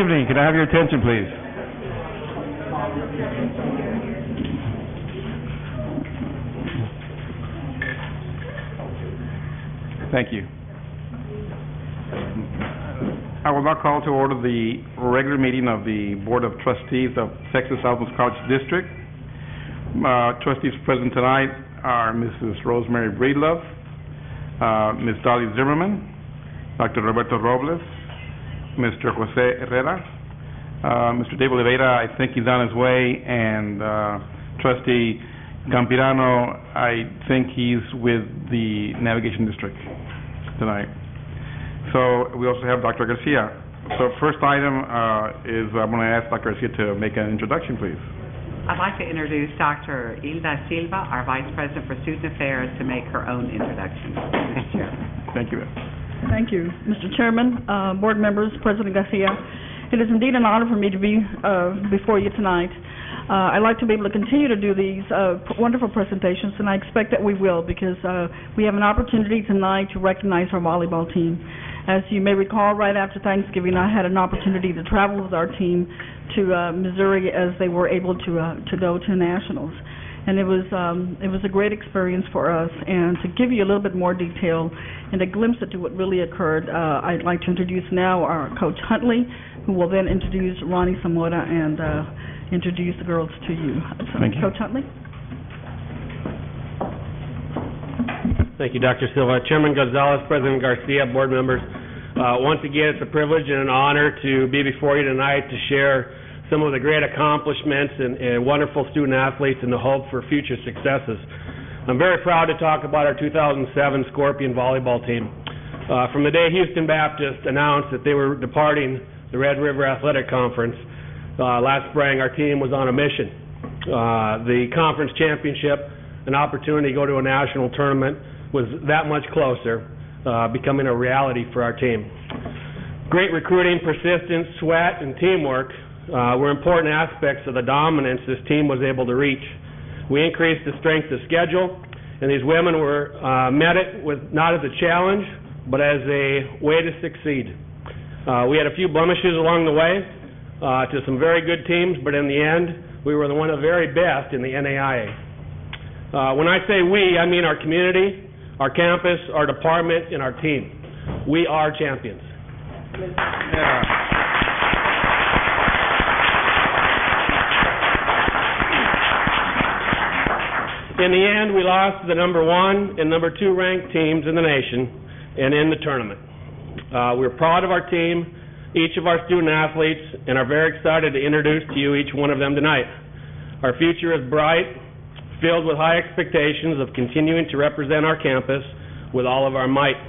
evening. Can I have your attention, please? Thank you. I will now call to order the regular meeting of the Board of Trustees of Texas Southmost College District. Trustees present tonight are Mrs. Rosemary Breedlove, Ms. Dolly Zimmerman, Dr. Roberto Robles, Mr. Jose Herrera, Mr. Dave Oliveira, I think he's on his way, and Trustee Campirano, I think he's with the Navigation District tonight. So we also have Dr. Garcia. So first item is I'm going to ask Dr. Garcia to make an introduction, please. I'd like to introduce Dr. Hilda Silva, our Vice President for Student Affairs, to make her own introduction. Mr. Chair. Thank you. Thank you, Mr. Chairman, board members, President Garcia. It is indeed an honor for me to be before you tonight. I'd like to be able to continue to do these wonderful presentations, and I expect that we will, because we have an opportunity tonight to recognize our volleyball team. As you may recall, right after Thanksgiving, I had an opportunity to travel with our team to Missouri as they were able to go to nationals. And it was a great experience for us. And to give you a little bit more detail and a glimpse into what really occurred, I'd like to introduce now our Coach Huntley, who will then introduce Ronnie Zamora and introduce the girls to you. So, thank you. Coach Huntley. Thank you, Dr. Silva. Chairman Gonzalez, President Garcia, board members, once again, it's a privilege and an honor to be before you tonight to share some of the great accomplishments and wonderful student athletes and the hope for future successes. I'm very proud to talk about our 2007 Scorpion volleyball team. From the day Houston Baptist announced that they were departing the Red River Athletic Conference last spring, our team was on a mission. The conference championship, an opportunity to go to a national tournament, was that much closer, becoming a reality for our team. Great recruiting, persistence, sweat, and teamwork were important aspects of the dominance this team was able to reach. We increased the strength of schedule, and these women were met it with not as a challenge, but as a way to succeed. We had a few blemishes along the way to some very good teams, but in the end, we were one of the very best in the NAIA. When I say we, I mean our community, our campus, our department, and our team. We are champions. Yeah. In the end, we lost to the number 1 and number 2 ranked teams in the nation and in the tournament. We're proud of our team, each of our student athletes, and are very excited to introduce to you each one of them tonight. Our future is bright, filled with high expectations of continuing to represent our campus with all of our might.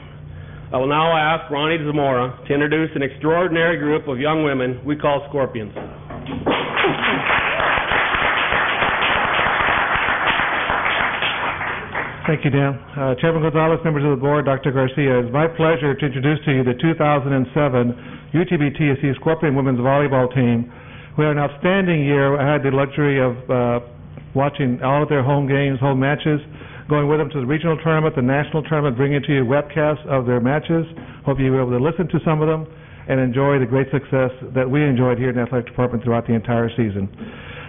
I will now ask Ronnie Zamora to introduce an extraordinary group of young women we call Scorpions. Thank you, Dan. Chairman Gonzalez, members of the board, Dr. Garcia, it's my pleasure to introduce to you the 2007 UTB-TSC Scorpion women's volleyball team. We had an outstanding year. I had the luxury of watching all of their home games, home matches, going with them to the regional tournament, the national tournament, bringing to you webcasts of their matches. Hope you were able to listen to some of them and enjoy the great success that we enjoyed here in the athletic department throughout the entire season.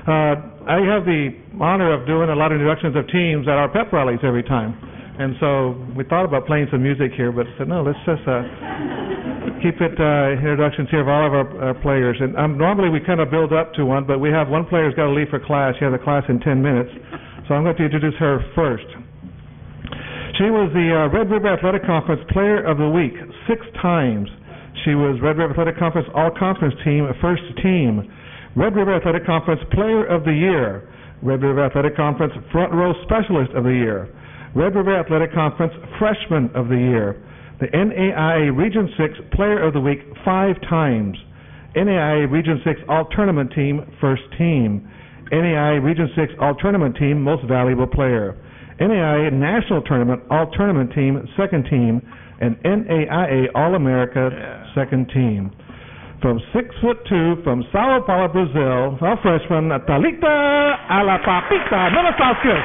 I have the honor of doing a lot of introductions of teams at our pep rallies every time. And so we thought about playing some music here, but said, no, let's just keep it introductions here of all of our players. And normally we kind of build up to one, but we have one player who's got to leave for class. She has a class in 10 minutes. So I'm going to introduce her first. She was the Red River Athletic Conference Player of the Week 6 times. She was Red River Athletic Conference All-Conference Team, First Team. Red River Athletic Conference Player of the Year, Red River Athletic Conference Front Row Specialist of the Year, Red River Athletic Conference Freshman of the Year, the NAIA Region 6 Player of the Week 5 times, NAIA Region 6 All-Tournament Team First Team, NAIA Region 6 All-Tournament Team Most Valuable Player, NAIA National Tournament All-Tournament Team Second Team, and NAIA All-America Second Team. From 6'2", from Sao Paulo, Brazil, our freshman, Thalita Alapapita Milosauskas.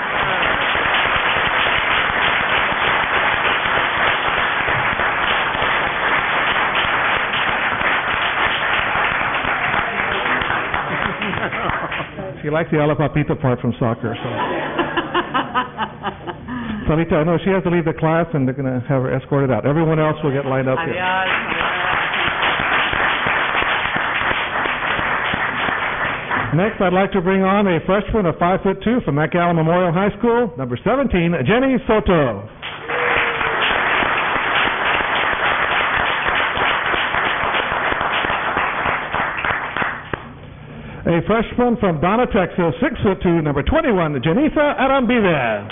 She likes the ala papita part from soccer. So. Salita, I know she has to leave the class, and they're going to have her escorted out. Everyone else will get lined up here. Next, I'd like to bring on a freshman of 5'2" from McAllen Memorial High School, number 17, Jenny Soto. A freshman from Donna, Texas, 6'2", number 21, Janisa Arambide.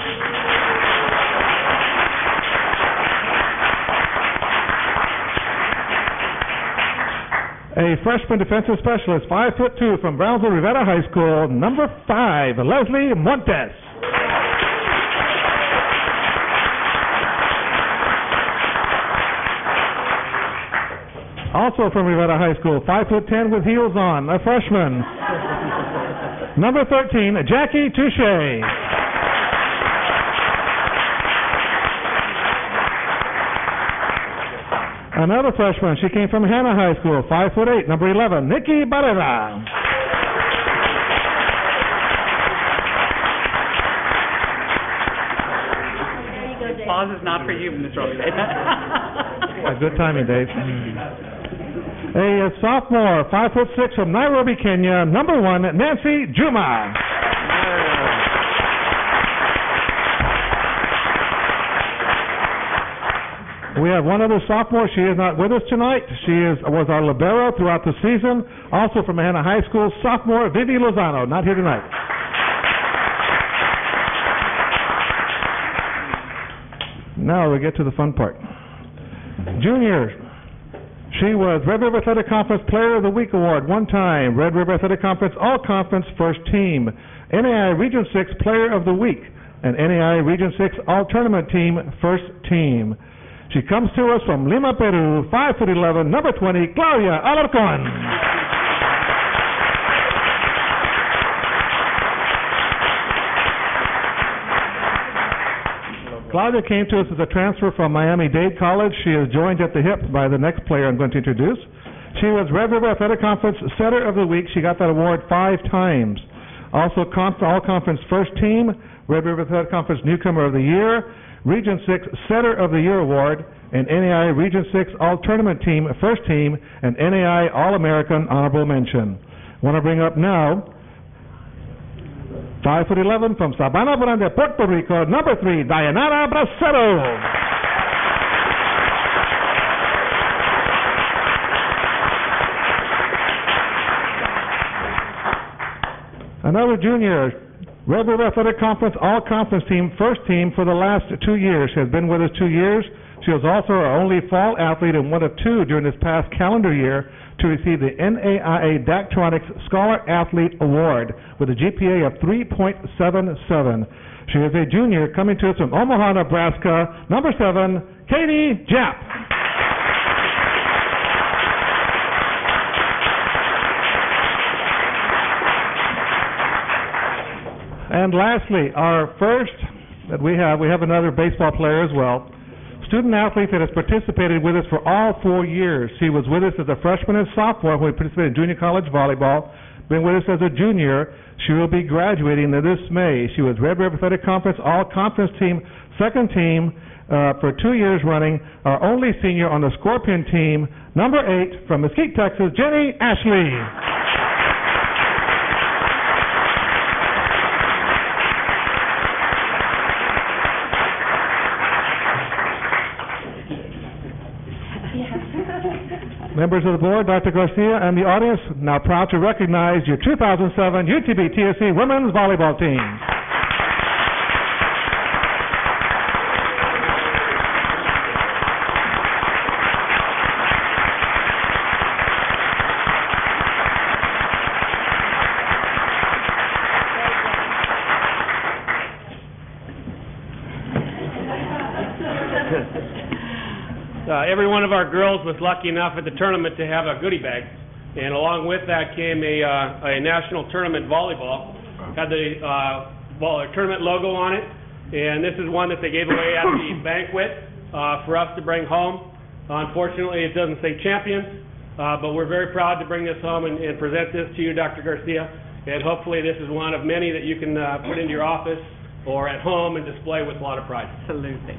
A freshman defensive specialist, 5'2", from Brownsville Rivera High School, number 5, Leslie Montes. Also from Rivera High School, 5'10" with heels on, a freshman, number 13, Jackie Touche. Another freshman, she came from Hannah High School, 5'8", number 11, Nikki Barrera. Pause is not for you, Ms. Rose. Good timing, Dave. A sophomore, 5'6", from Nairobi, Kenya, number 1, Nancy Juma. We have one other sophomore. She is not with us tonight. She was our libero throughout the season. Also from Hannah High School, sophomore Vivi Lozano, not here tonight. Now we get to the fun part. Junior. She was Red River Athletic Conference Player of the Week Award one time, Red River Athletic Conference All-Conference First Team, NAI Region 6 Player of the Week, and NAI Region 6 All-Tournament Team First Team. She comes to us from Lima, Peru, 5'11", number 20, Claudia Alarcon. Claudia came to us as a transfer from Miami-Dade College. She is joined at the hip by the next player I'm going to introduce. She was Red River Athletic Conference Setter of the Week. She got that award 5 times. Also, All-Conference First Team, Red River Athletic Conference Newcomer of the Year, Region 6 Setter of the Year Award, and NAI Region 6 All-Tournament Team First Team, and NAI All-American Honorable Mention. I want to bring up now 5'11", from Sabana Grande, Puerto Rico, number 3, Dayanara Bracero. Another junior, Red River Athletic Conference All-Conference Team First Team for the last 2 years. She has been with us 2 years. She was also our only fall athlete and one of 2 during this past calendar year to receive the NAIA Daktronics Scholar Athlete Award with a GPA of 3.77. She is a junior coming to us from Omaha, Nebraska, number 7, Katie Japp. And lastly, our first that we have another baseball player as well. Student athlete that has participated with us for all 4 years. She was with us as a freshman and sophomore when we participated in junior college volleyball. Been with us as a junior. She will be graduating this May. She was Red River Athletic Conference All-Conference Team, second team for 2 years running. Our only senior on the Scorpion team, number 8 from Mesquite, Texas, Jenny Ashley. Members of the board, Dr. Garcia, and the audience, now proud to recognize your 2007 UTB-TSC women's volleyball team. Every one of our girls was lucky enough at the tournament to have a goodie bag, and along with that came a national tournament volleyball. Had the tournament logo on it, and this is one that they gave away at the banquet for us to bring home. Unfortunately, it doesn't say champions, but we're very proud to bring this home and present this to you, Dr. Garcia. And hopefully this is one of many that you can put into your office or at home and display with a lot of pride. Absolutely.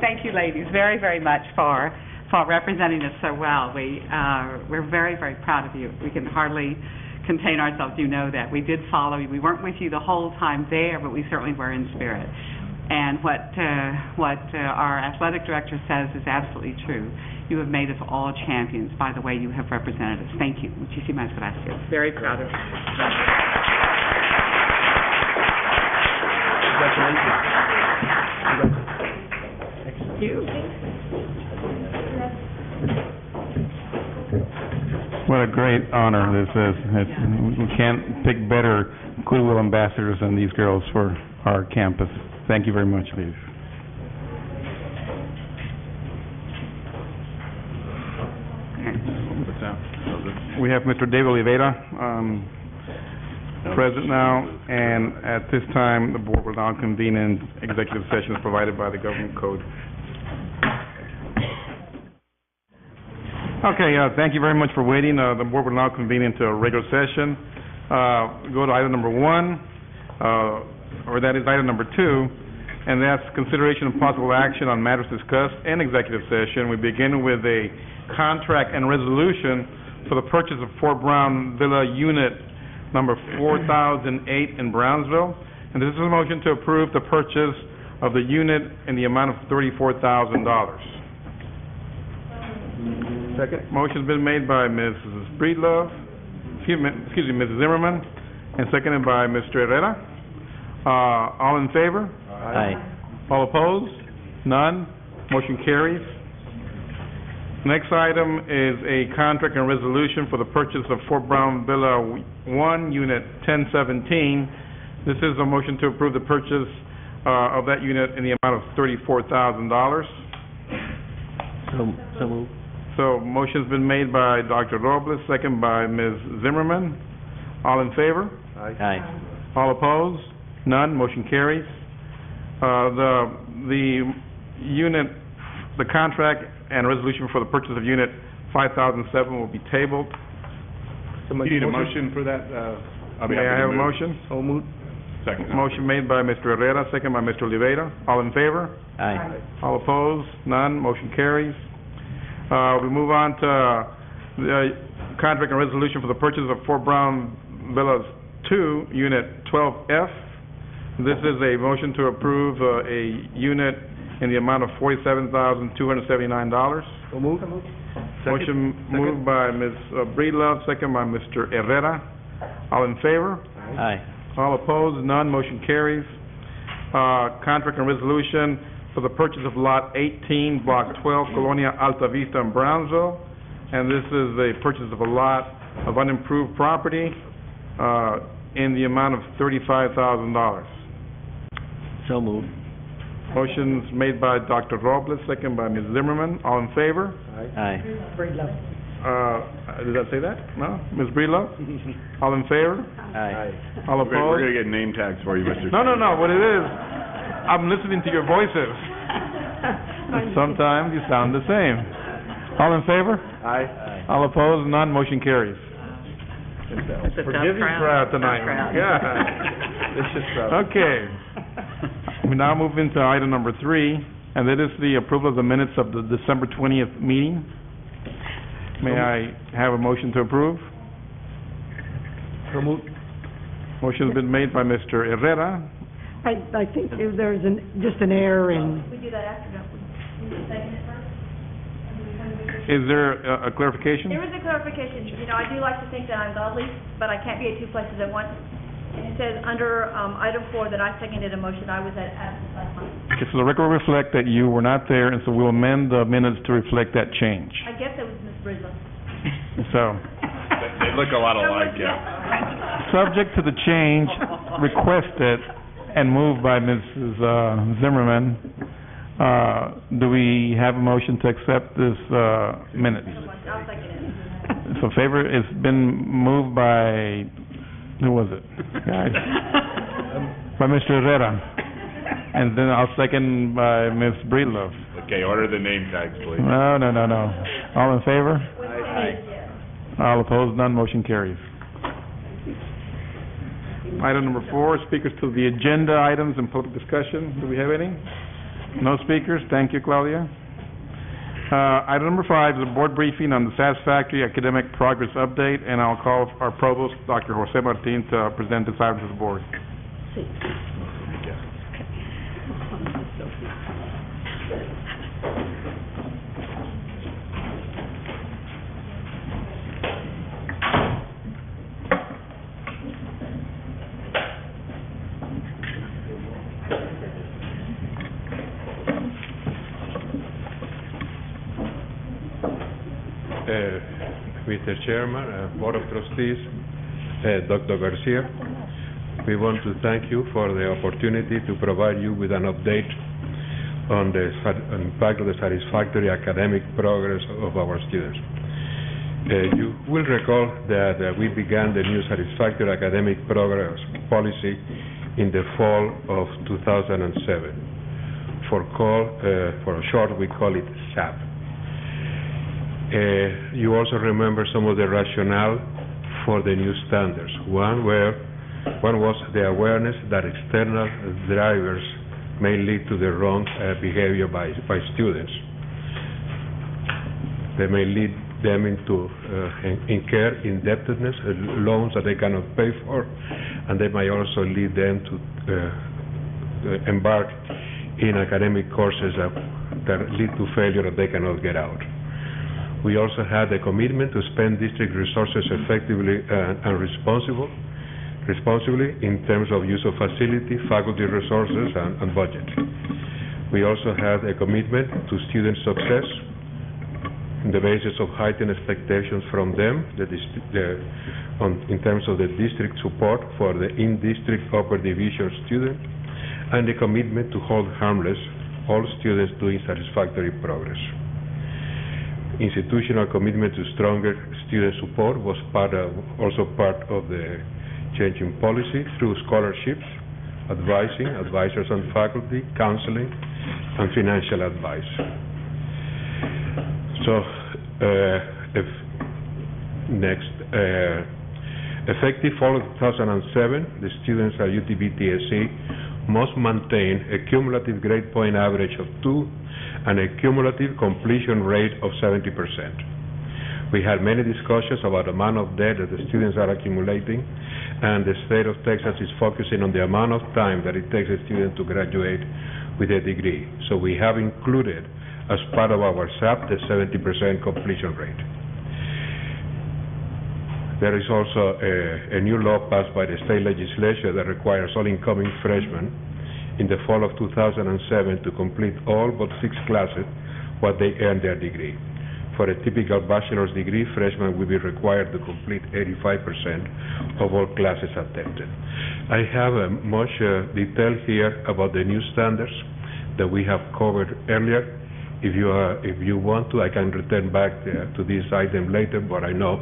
Thank you, ladies, very, very much for representing us so well. We're very, very proud of you. We can hardly contain ourselves. You know that. We did follow you. We weren't with you the whole time there, but we certainly were in spirit. And what our athletic director says is absolutely true. You have made us all champions by the way you have represented us. Thank you. Muchísimas gracias. Very proud of you. Thank you. What a great honor this is. We can't pick better goodwill ambassadors than these girls for our campus. Thank you very much, ladies. We have Mr. David Oliveira present now, and at this time, the board will now convene in executive sessions provided by the government code. Okay, thank you very much for waiting. The board will now convene into a regular session. Go to item number 1, or that is item number 2, and that's consideration of possible action on matters discussed in executive session. We begin with a contract and resolution for the purchase of Fort Brownsville Unit number 4008 in Brownsville. And this is a motion to approve the purchase of the unit in the amount of $34,000. Second. Motion's been made by Mrs. Breedlove, Mrs. Zimmerman, and seconded by Mr. Herrera. All in favor? Aye. All opposed? None. Motion carries. Next item is a contract and resolution for the purchase of Fort Brownsville 1, Unit 1017. This is a motion to approve the purchase of that unit in the amount of $34,000. So moved. So motion's been made by Dr. Robles, second by Ms. Zimmerman. All in favor? Aye. All opposed? None. Motion carries. The unit, the contract and resolution for the purchase of unit 5007 will be tabled. You need a motion for that? May I have a motion? So moved. Second. Motion made by Mr. Herrera, second by Mr. Oliveira. All in favor? Aye. All opposed? None. Motion carries. We move on to the contract and resolution for the purchase of Fort Brownsville 2, Unit 12F. This is a motion to approve a unit in the amount of $47,279. So moved. Motion moved by Ms. Breedlove, second by Mr. Herrera. All in favor? Aye. All opposed? None. Motion carries. Contract and resolution for the purchase of Lot 18, Block 12, Colonia Alta Vista in Brownsville. And this is a purchase of a lot of unimproved property in the amount of $35,000. So moved. Motion's made by Dr. Robles, second by Ms. Zimmerman. All in favor? Aye. Did I say that? No? Ms. Breedlove? All in favor? Aye. All We're opposed? going to get name tags for you, Mr. No. What it is, I'm listening to your voices. Sometimes you sound the same. All in favor? Aye. All opposed? None. Motion carries. It's a tough Forgiving crowd. crowd tonight. Tough crowd. Yeah. It's just crowd. Okay. We now move into item number 3, and that is the approval of the minutes of the December 20th meeting. May I have a motion to approve? So moved. Motion's been made by Mr. Herrera. I think there's just an error in, We do that after, don't we? We just second it first? Is there a clarification? There was a clarification. You know, I do like to think that I'm godly, but I can't be at two places at once. And it says under item 4 that I seconded a motion. I was at absent last month. Okay, so the record will reflect that you were not there, and so we'll amend the minutes to reflect that change. I guess it was Ms. Bridlow. So, They look a lot alike, yeah. subject to the change requested and moved by Mrs. Zimmerman, do we have a motion to accept this minutes? I'll second it. So favor, it's been moved by, who was it? Guys. By Mr. Herrera. And then I'll second by Ms. Breedlove. Okay, order the name tags, please. No. All in favor? Aye. All opposed, none, motion carries. Item number 4, speakers to the agenda items and public discussion. Do we have any? No speakers? Thank you, Claudia. Item number 5 is a board briefing on the satisfactory academic progress update, and I'll call our provost, Dr. Jose Martin, to present this item to the board. Mr. Chairman, Board of Trustees, Dr. Garcia, we want to thank you for the opportunity to provide you with an update on the impact of the satisfactory academic progress of our students. You will recall that we began the new satisfactory academic progress policy in the fall of 2007. For short, we call it SAP. You also remember some of the rationale for the new standards. One was the awareness that external drivers may lead to the wrong behavior by students. They may lead them into incur indebtedness, loans that they cannot pay for, and they may also lead them to embark in academic courses that lead to failure that they cannot get out. We also had a commitment to spend district resources effectively and responsibly in terms of use of facility, faculty resources, and budget. We also had a commitment to student success on the basis of heightened expectations from them, in terms of the district support for the in-district upper division student, and the commitment to hold harmless all students doing satisfactory progress. Institutional commitment to stronger student support was also part of the change in policy through scholarships, advisors and faculty, counseling, and financial advice. So, effective fall of 2007, the students at UTB-TSC must maintain a cumulative grade point average of 2 and a cumulative completion rate of 70%. We had many discussions about the amount of debt that the students are accumulating, and the state of Texas is focusing on the amount of time that it takes a student to graduate with a degree. So we have included, as part of our SAP, the 70% completion rate. There is also a new law passed by the state legislature that requires all incoming freshmen in the fall of 2007 to complete all but 6 classes what they earned their degree. For a typical bachelor's degree, freshmen will be required to complete 85% of all classes attended. I have much detail here about the new standards that we have covered earlier. If you want to, I can return back to this item later, but I know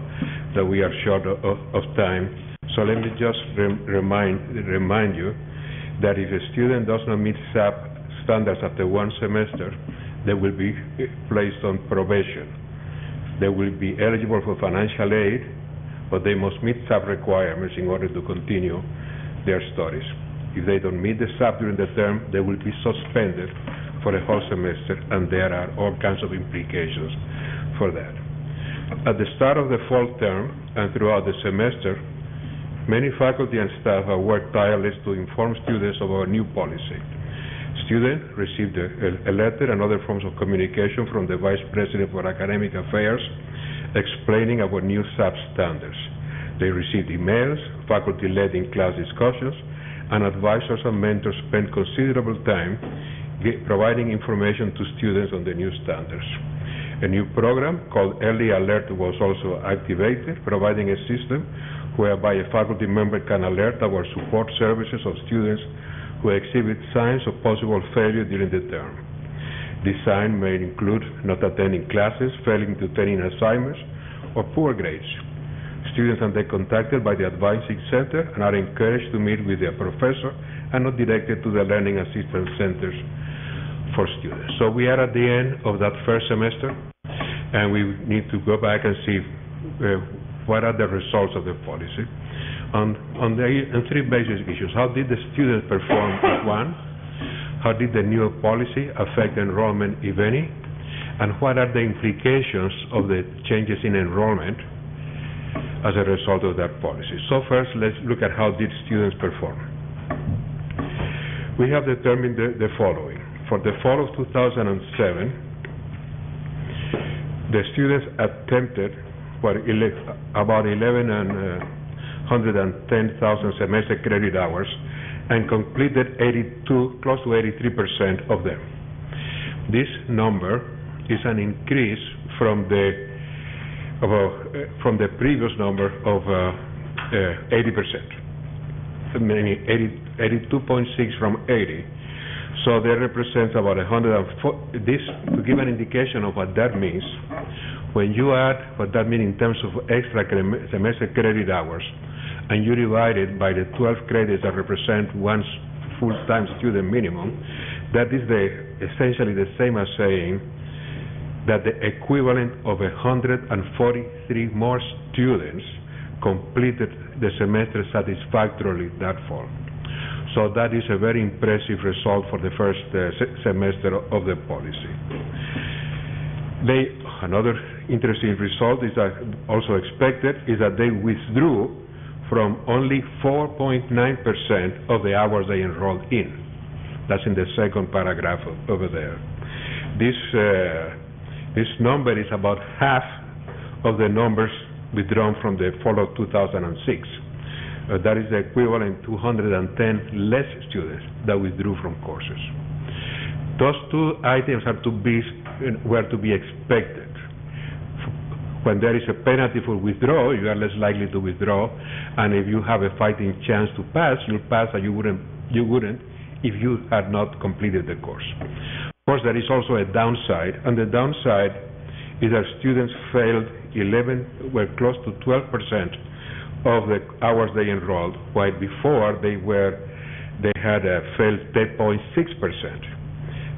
that we are short of time. So let me just remind you that if a student does not meet SAP standards after 1 semester, they will be placed on probation. They will be eligible for financial aid, but they must meet SAP requirements in order to continue their studies. If they don't meet the SAP during the term, they will be suspended for a whole semester, and there are all kinds of implications for that. At the start of the fall term and throughout the semester, many faculty and staff have worked tirelessly to inform students of our new policy. Students received a letter and other forms of communication from the Vice President for Academic Affairs explaining our new SAP standards. They received emails, faculty-led in-class discussions, and advisors and mentors spent considerable time providing information to students on the new standards. A new program called Early Alert was also activated, providing a system whereby a faculty member can alert our support services of students who exhibit signs of possible failure during the term. This sign may include not attending classes, failing to turn in assignments, or poor grades. Students are then contacted by the advising center and are encouraged to meet with their professor and not directed to the learning assistance centers for students. So we are at the end of that first semester, and we need to go back and see what are the results of the policy. On three basic issues: how did the students perform as one? How did the new policy affect enrollment, if any? And what are the implications of the changes in enrollment as a result of that policy? So first, let's look at how did students perform. We have determined the following. For the fall of 2007, the students attempted about 110,000 semester credit hours and completed close to 83% of them. This number is an increase from the previous number of 80%, meaning 82.6 from 80. So that represents about 104. This, to give an indication of what that means, when you add what that means in terms of extra semester credit hours, and you divide it by the 12 credits that represent one full-time student minimum, that is essentially the same as saying that the equivalent of 143 more students completed the semester satisfactorily that fall. So that is a very impressive result for the first semester of the policy. Another interesting result is that also expected is that they withdrew from only 4.9% of the hours they enrolled in. That's in the second paragraph over there. This number is about half of the numbers withdrawn from the fall of 2006. That is the equivalent to 210 less students that withdrew from courses. Those two items were to be expected. When there is a penalty for withdrawal, you are less likely to withdraw, and if you have a fighting chance to pass, you'll pass, and you wouldn't if you had not completed the course. Of course, there is also a downside, and the downside is that students failed close to 12% of the hours they enrolled, while before they had failed 10.6%.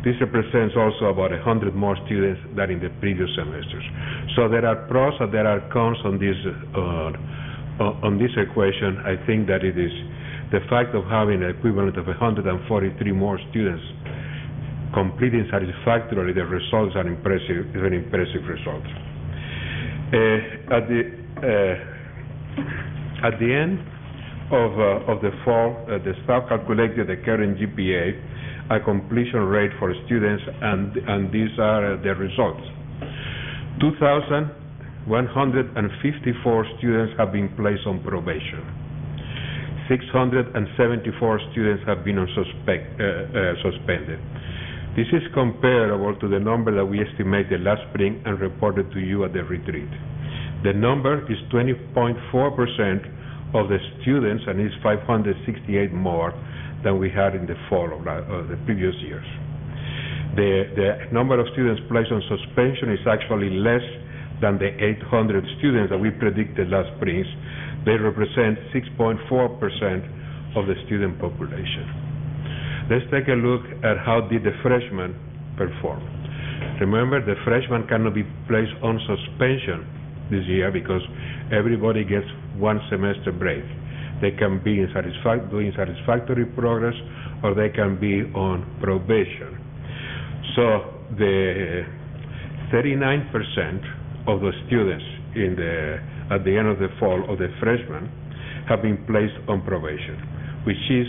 This represents also about 100 more students than in the previous semesters. So there are pros and there are cons on this equation. I think that it is the fact of having an equivalent of 143 more students completing satisfactorily the results are impressive. Is an impressive result. At the end of the fall, the staff calculated the current GPA, a completion rate for students, and these are the results. 2,154 students have been placed on probation. 674 students have been suspended. This is comparable to the number that we estimated last spring and reported to you at the retreat. The number is 20.4% of the students, and is 568 more than we had in the fall of the previous years. The number of students placed on suspension is actually less than the 800 students that we predicted last spring. They represent 6.4% of the student population. Let's take a look at how did the freshmen perform. Remember, the freshmen cannot be placed on suspension this year because everybody gets one semester break. They can be doing satisfactory progress, or they can be on probation. So the 39% of the students at the end of the fall of the freshmen have been placed on probation, which is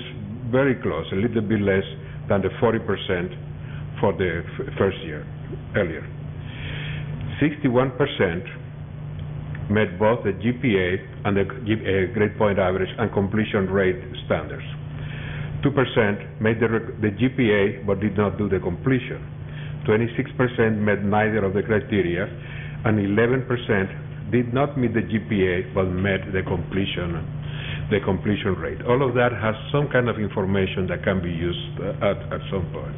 very close, a little bit less than the 40% for the first year earlier. 61% met both the GPA and the grade point average and completion rate standards. 2% made the GPA but did not do the completion. 26% met neither of the criteria, and 11% did not meet the GPA but met the completion rate. All of that has some kind of information that can be used at some point.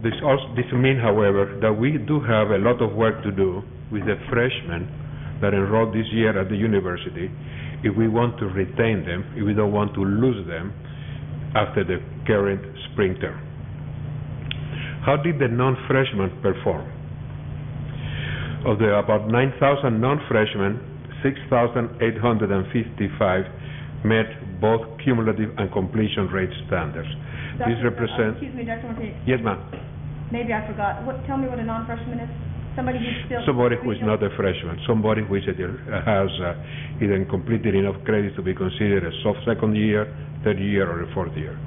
This means, however, that we do have a lot of work to do with the freshmen that enrolled this year at the university if we want to retain them, if we don't want to lose them after the current spring term. How did the non-freshmen perform? Of the about 9,000 non-freshmen, 6,855 met both cumulative and completion rate standards. This represents... Excuse me, Dr. Monte, Yes, ma'am. maybe I forgot. Tell me what a non-freshman is? Somebody who's still... Somebody who is not a freshman, somebody who is has either completed enough credits to be considered a soft second year, third year, or a fourth year.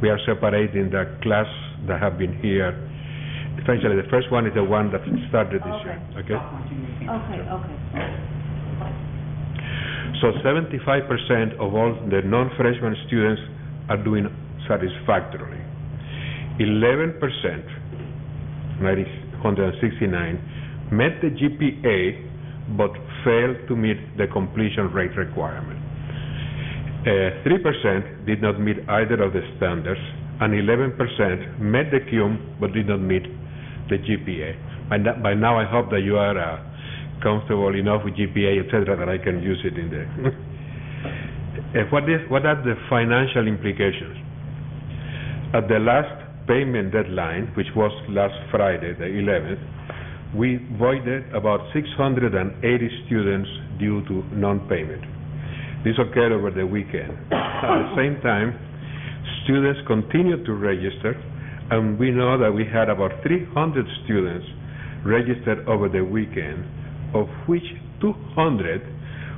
We are separating the class that have been here. Essentially, the first one is the one that started this year. Okay? Okay. So 75% of all the non-freshman students are doing satisfactorily. 11%, 169, met the GPA but failed to meet the completion rate requirement. 3% did not meet either of the standards, and 11% met the cum but did not meet the GPA. By now, I hope that you are comfortable enough with GPA, etc., that I can use it in the... What are the financial implications? At the last payment deadline, which was last Friday, the 11th, we voided about 680 students due to non-payment. This occurred over the weekend. At the same time, students continued to register, and we know that we had about 300 students registered over the weekend, of which 200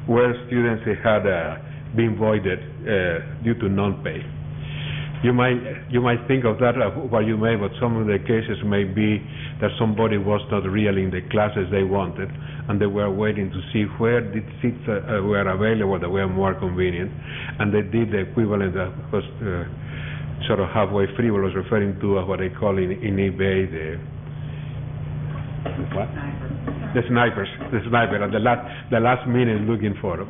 were students that had been voided due to non-pay. You might think of that what you may, but some of the cases may be that somebody was not really in the classes they wanted, and they were waiting to see where the seats were available that were more convenient, and they did the equivalent that was sort of halfway free. I was referring to what they call in eBay the sniper, at the last minute looking for the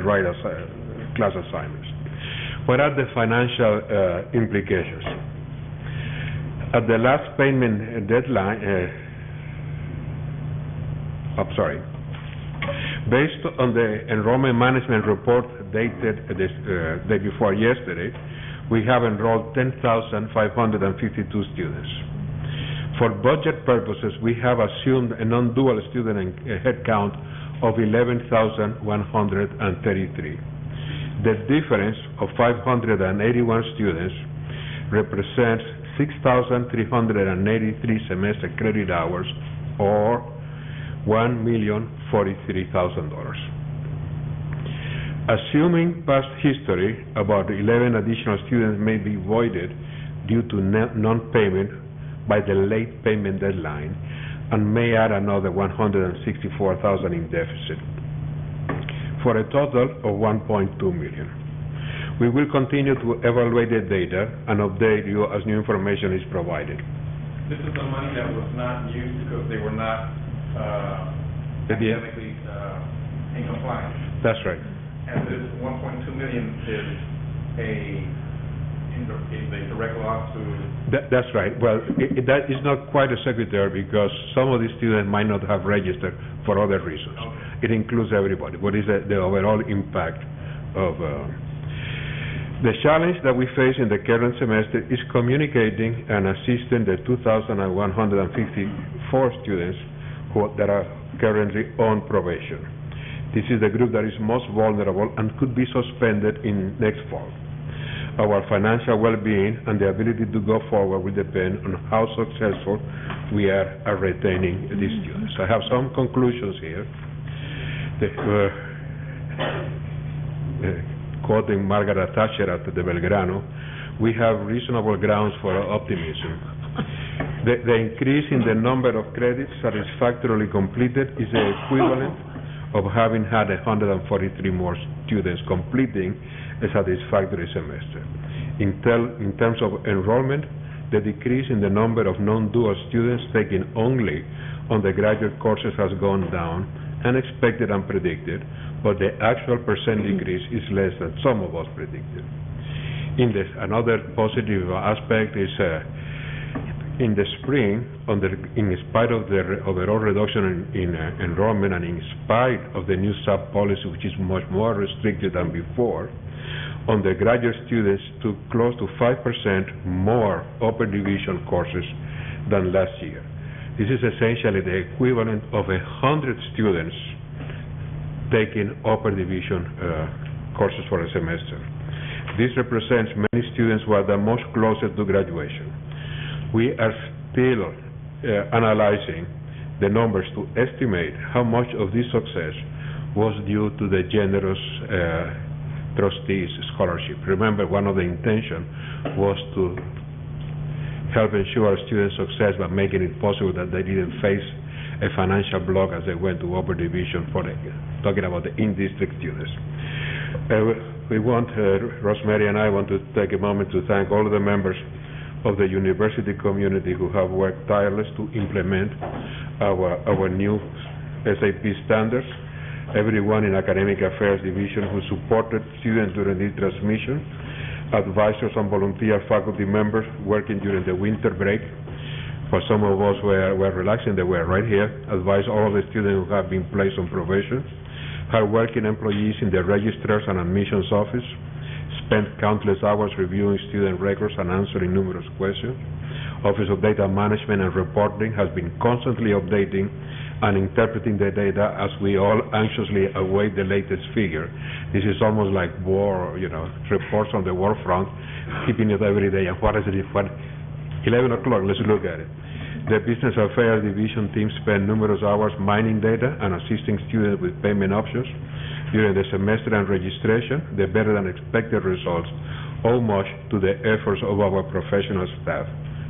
right class assignments. What are the financial implications? At the last payment deadline, based on the enrollment management report dated day before yesterday, we have enrolled 10,552 students. For budget purposes, we have assumed a non-dual student head count of 11,133. The difference of 581 students represents 6,383 semester credit hours, or $1,043,000. Assuming past history, about 11 additional students may be voided due to non-payment by the late payment deadline, and may add another $164,000 in deficit, for a total of $1.2 million. We will continue to evaluate the data and update you as new information is provided. This is the money that was not used because they were not academically in compliance. That's right. And this $1.2 million is a direct loss to... That's right. Well, that is not quite a secretary, because some of these students might not have registered for other reasons. Okay. It includes everybody. What is the overall impact of... The challenge that we face in the current semester is communicating and assisting the 2,154 students that are currently on probation. This is the group that is most vulnerable and could be suspended in next fall. Our financial well-being and the ability to go forward will depend on how successful we are at retaining these students. I have some conclusions here. Quoting Margaret Thatcher at the Belgrano, we have reasonable grounds for optimism. The increase in the number of credits satisfactorily completed is the equivalent of having had 143 more students completing a satisfactory semester. In terms of enrollment, the decrease in the number of non-dual students taking only on the graduate courses has gone down, unexpected and predicted, but the actual percent decrease is less than some of us predicted. Another positive aspect is in the spring, in spite of the overall reduction in enrollment, and in spite of the new SAP policy, which is much more restricted than before, undergraduate students took close to 5% more upper division courses than last year. This is essentially the equivalent of 100 students taking upper division courses for a semester. This represents many students who are the most closer to graduation. We are still analyzing the numbers to estimate how much of this success was due to the generous Trustees scholarship. Remember, one of the intentions was to help ensure students' success by making it possible that they didn't face a financial block as they went to upper division talking about the in-district students. Rosemary and I want to take a moment to thank all of the members of the university community who have worked tireless to implement our new SAP standards. Everyone in Academic Affairs Division who supported students during this transmission, advisors and volunteer faculty members working during the winter break. For some of us were relaxing, they were right here. Advise all of the students who have been placed on probation. Hard-working employees in the registrars and admissions office spent countless hours reviewing student records and answering numerous questions. Office of Data Management and Reporting has been constantly updating and interpreting the data as we all anxiously await the latest figure. This is almost like war, reports on the war front, keeping it every day. And what is it? 11 o'clock, let's look at it. The Business Affairs Division team spent numerous hours mining data and assisting students with payment options. During the semester and registration, the better-than-expected results owe much to the efforts of our professional staff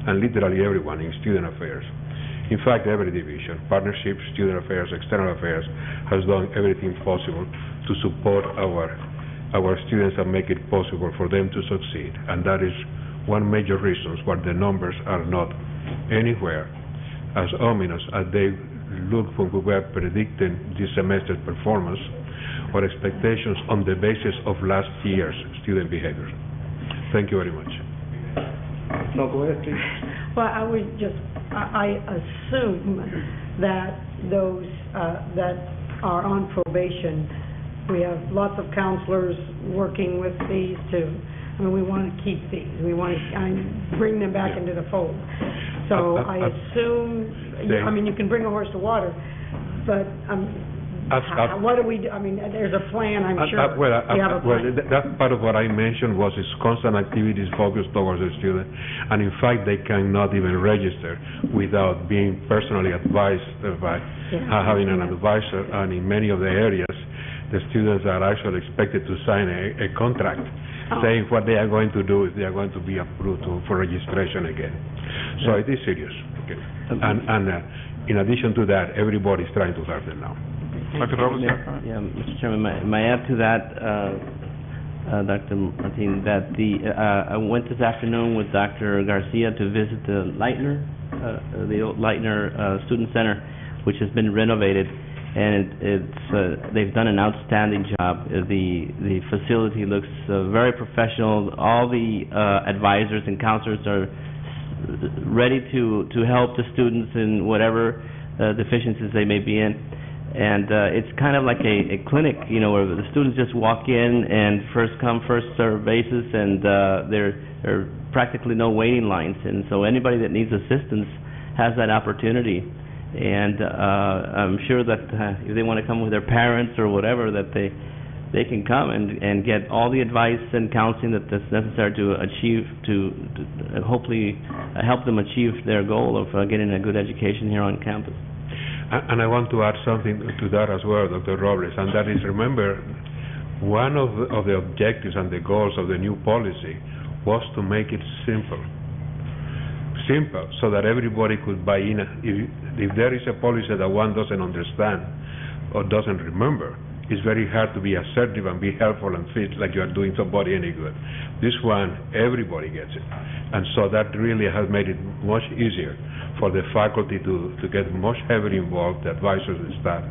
and literally everyone in student affairs. In fact, every division, partnerships, student affairs, external affairs, has done everything possible to support our students and make it possible for them to succeed. And that is one major reason why the numbers are not anywhere as ominous as they look when we were predicting this semester's performance or expectations on the basis of last year's student behavior. Thank you very much. No, go ahead, please. Well, I assume that those that are on probation, we have lots of counselors working with these we want to keep these. We want to bring them back into the fold. So I assume, you can bring a horse to water, but what do we do? There's a plan, I'm sure. We have a plan. That part of what I mentioned was its constant activities focused towards the student, and in fact they cannot even register without being personally advised by having an advisor, and in many of the areas the students are actually expected to sign a contract saying what they are going to do if they are going to be approved for registration again. So it is serious. Okay. And in addition to that, everybody is trying to help them now. Dr. Robles? Yeah, Mr. Chairman, may I add to that, Dr. Martin, that I went this afternoon with Dr. Garcia to visit the the old Leitner Student Center, which has been renovated, and they've done an outstanding job. The facility looks very professional. All the advisors and counselors are ready to help the students in whatever deficiencies they may be in. And it's kind of like a clinic, where the students just walk in and first come, first serve basis, and there are practically no waiting lines. And so anybody that needs assistance has that opportunity. And I'm sure that if they want to come with their parents or whatever, that they can come and get all the advice and counseling that's necessary to achieve, to hopefully help them achieve their goal of getting a good education here on campus. And I want to add something to that as well, Dr. Robles, and that is, remember, one of the objectives and the goals of the new policy was to make it simple, so that everybody could buy in. If there is a policy that one doesn't understand or doesn't remember, it's very hard to be assertive and be helpful and feel like you are doing somebody any good. This one, everybody gets it. And so that really has made it much easier for the faculty to get much heavily involved, the advisors and staff.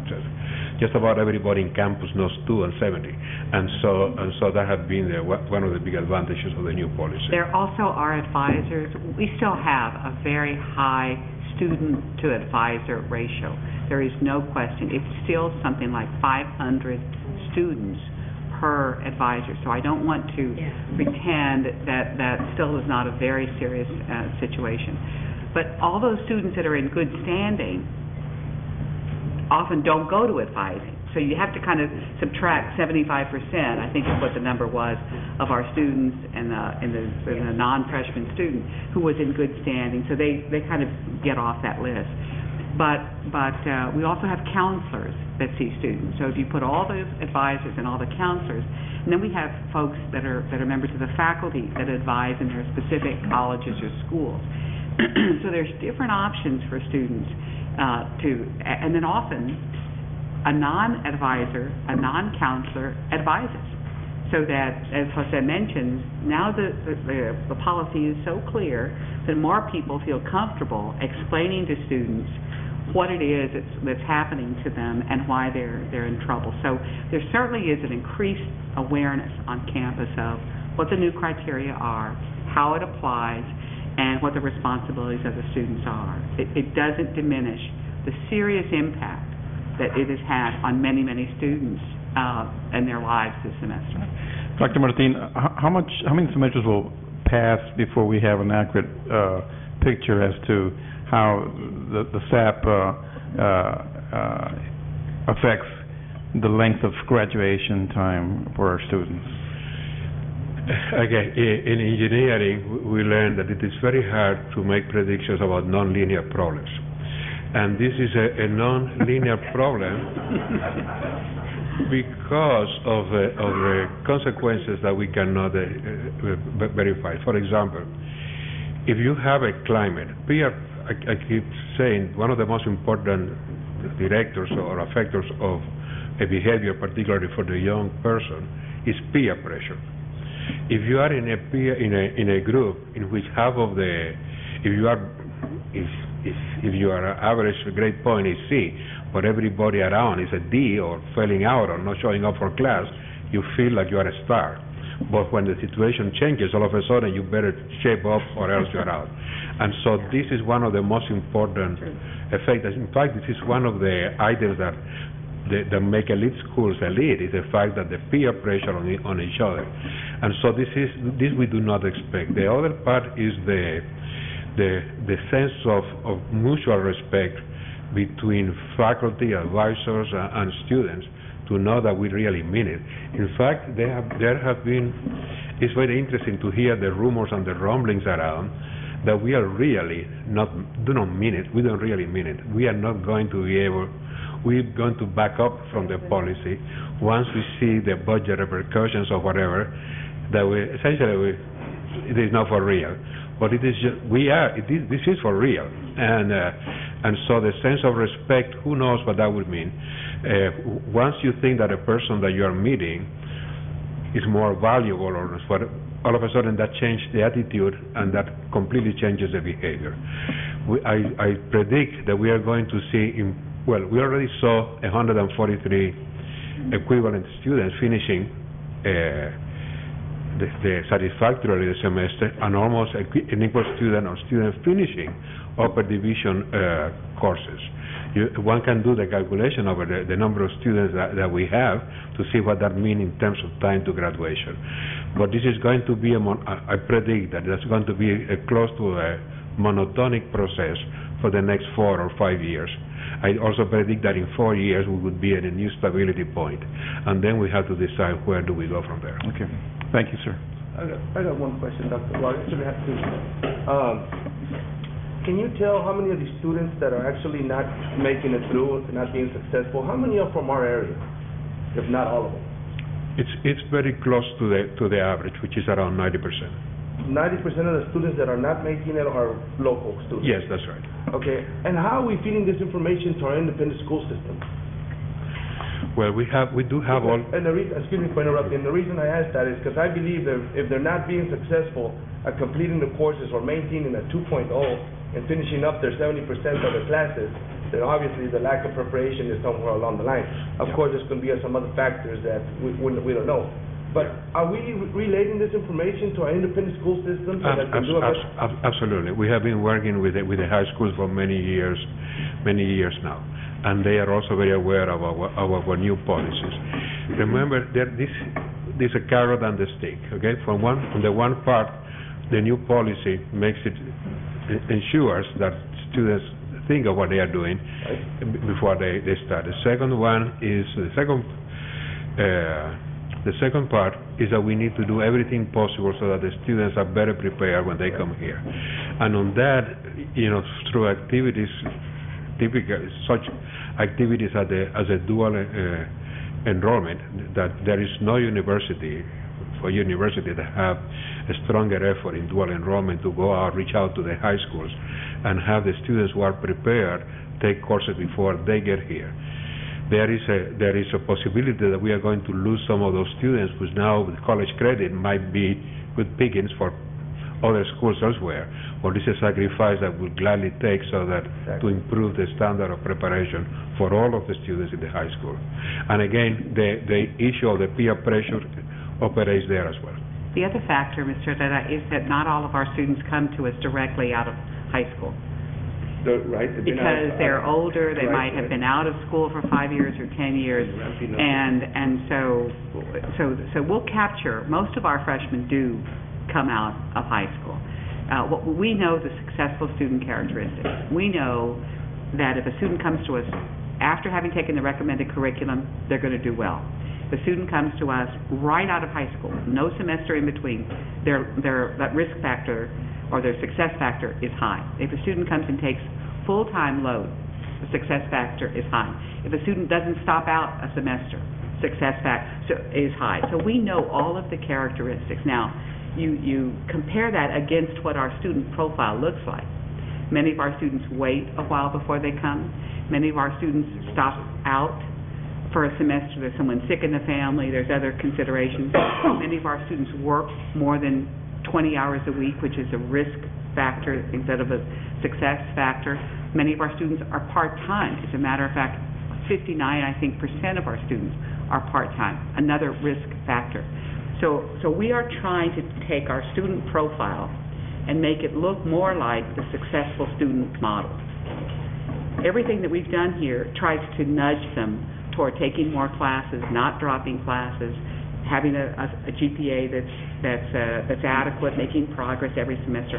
Just about everybody in campus knows 2 and 70. And so that has been one of the big advantages of the new policy. There also are advisors. We still have a very high student-to-advisor ratio. There is no question. It's still something like 500 students per advisor. So I don't want to pretend that that still is not a very serious situation. But all those students that are in good standing often don't go to advising. So you have to kind of subtract 75%, I think is what the number was, of our students and the non-freshman student who was in good standing. So they kind of get off that list. But we also have counselors that see students. So if you put all those advisors and all the counselors, and then we have folks that are members of the faculty that advise in their specific colleges or schools. So there's different options for students and then often a non-advisor, a non-counselor advises. So that, as Jose mentions, now the policy is so clear that more people feel comfortable explaining to students what it is that's happening to them and why they're in trouble. So there certainly is an increased awareness on campus of what the new criteria are, how it applies, and what the responsibilities of the students are. It doesn't diminish the serious impact that it has had on many, many students and their lives this semester. Dr. Martin, how many semesters will pass before we have an accurate picture as to how the SAP affects the length of graduation time for our students? Again, in engineering, we learned that it is very hard to make predictions about nonlinear problems. And this is a non-linear problem because of the consequences that we cannot verify. For example, if you have a climate, I keep saying one of the most important directors or affectors of a behavior, particularly for the young person, is peer pressure. If you are in a group in which half of the, if your average grade point is C, but everybody around is a D or failing out or not showing up for class, you feel like you are a star. But when the situation changes, all of a sudden you better shape up or else you're out. And so this is one of the most important effects. In fact, this is one of the items that make elite schools elite, is the fact that the peer pressure on each other. And so this we do not expect. The other part is the sense of mutual respect between faculty, advisors, and students to know that we really mean it. In fact, there have been, it's very interesting to hear the rumors and the rumblings around that we are really do not mean it. We don't really mean it. We are not going to be able, we're going to back up from the policy once we see the budget repercussions or whatever, that it is not for real. But it is just, this is for real. And so the sense of respect, who knows what that would mean. Once you think that a person that you are meeting is more valuable, or all of a sudden that changes the attitude and that completely changes the behavior. I predict that we are going to see, we already saw 143 equivalent students finishing the satisfactorily the semester, and almost an equal student or students finishing upper division courses. One can do the calculation over the number of students that we have to see what that means in terms of time to graduation. But this is going to be, I predict that it's going to be close to a monotonic process for the next 4 or 5 years. I also predict that in 4 years we would be at a new stability point, and then we have to decide where do we go from there. Okay. Thank you, sir. I got one question, Dr. Well, I actually have two. Can you tell how many of these students that are actually not making it through, not being successful, how many are from our area, if not all of them? It's very close to the average, which is around 90%. 90% of the students that are not making it are local students? Yes, that's right. Okay, and how are we feeding this information to our independent school system? Well, we do have all... And the reason, excuse me for interrupting, the reason I ask that is because I believe that if they're not being successful at completing the courses or maintaining a 2.0 and finishing up their 70% of their classes, then obviously the lack of preparation is somewhere along the line. Of course, there's going to be some other factors that we don't know. But are we relating this information to our independent school system so that they do it? Absolutely. We have been working with the high schools for many years now, and they are also very aware of our new policies. Remember, this a carrot and the stick, okay? On the one part, the new policy makes it, ensures that students think of what they are doing before they start. The second part is that we need to do everything possible so that the students are better prepared when they come here. And on that, through activities, typical such activities as a dual enrollment, that there is no university that have a stronger effort in dual enrollment to go out, reach out to the high schools, and have the students who are prepared take courses before they get here. There is a possibility that we are going to lose some of those students who now with college credit might be good pickings for other schools elsewhere. Well, this is a sacrifice that we'll gladly take so that to improve the standard of preparation for all of the students in the high school. And again, the issue of the peer pressure operates there as well. The other factor, Mr. Dada, is that not all of our students come to us directly out of high school. Because they're older, they might have been out of school for 5 years or 10 years, and so we'll capture, most of our freshmen do come out of high school. We know the successful student characteristics. We know that if a student comes to us after having taken the recommended curriculum, they're going to do well. If a student comes to us right out of high school, no semester in between, that risk factor or their success factor is high. If a student comes and takes full-time load, the success factor is high. If a student doesn't stop out a semester, success factor is high. So we know all of the characteristics. Now, you compare that against what our student profile looks like. Many of our students wait a while before they come. Many of our students stop out for a semester. There's someone sick in the family. There's other considerations. Many of our students work more than 20 hours a week, which is a risk factor instead of a success factor. Many of our students are part-time. As a matter of fact, 59%, I think, of our students are part-time, another risk factor. So we are trying to take our student profile and make it look more like the successful student model. Everything that we've done here tries to nudge them toward taking more classes, not dropping classes, having a GPA that's adequate, making progress every semester.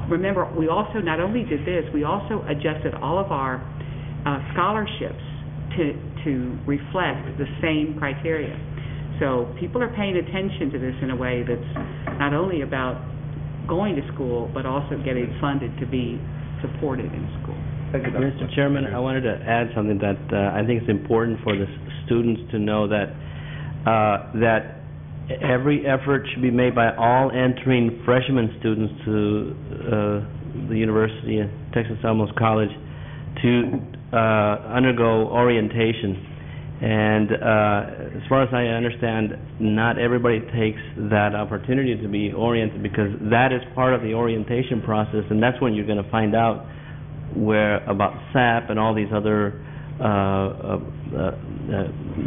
Remember, we also not only did this, we also adjusted all of our scholarships to reflect the same criteria. So people are paying attention to this in a way that's not only about going to school, but also getting funded to be supported in school. Mr. Chairman, I wanted to add something that I think is important for the students to know, that every effort should be made by all entering freshman students to the University of Texas Southmost College to undergo orientation. And as far as I understand, not everybody takes that opportunity to be oriented, because that is part of the orientation process, and that's when you're going to find out about SAP and all these other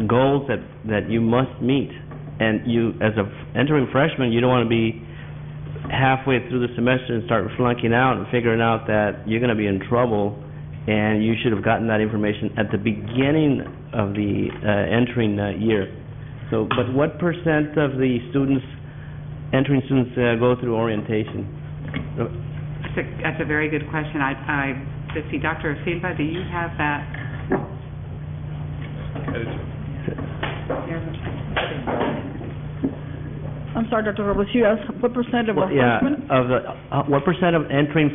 goals that you must meet. And you, as a entering freshman, you don't want to be halfway through the semester and start flunking out and figuring out that you're going to be in trouble, and you should have gotten that information at the beginning of the entering year. So, but what percent of the entering students go through orientation? That's a very good question. Let's see, Dr. Silva, do you have that? I'm sorry, Dr. Robles, you asked what percent of our freshmen? What percent of entering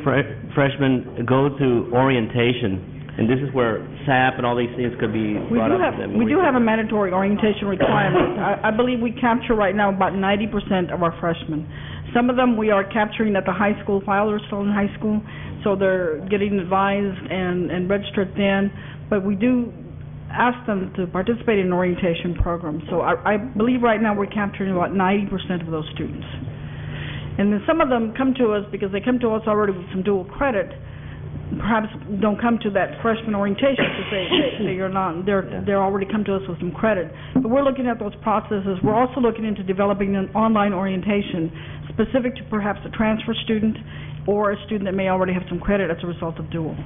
freshmen go to orientation? And this is where SAP and all these things could be brought up to them. We do have a mandatory orientation requirement. I believe we capture right now about 90% of our freshmen. Some of them we are capturing at the high school while they're still in high school, so they're getting advised and registered then. But we do ask them to participate in an orientation program. So I believe right now we're capturing about 90% of those students. And then some of them come to us because they come to us already with some dual credit, perhaps don't come to that freshman orientation because they're already come to us with some credit. But we're looking at those processes. We're also looking into developing an online orientation specific to perhaps a transfer student or a student that may already have some credit as a result of dual.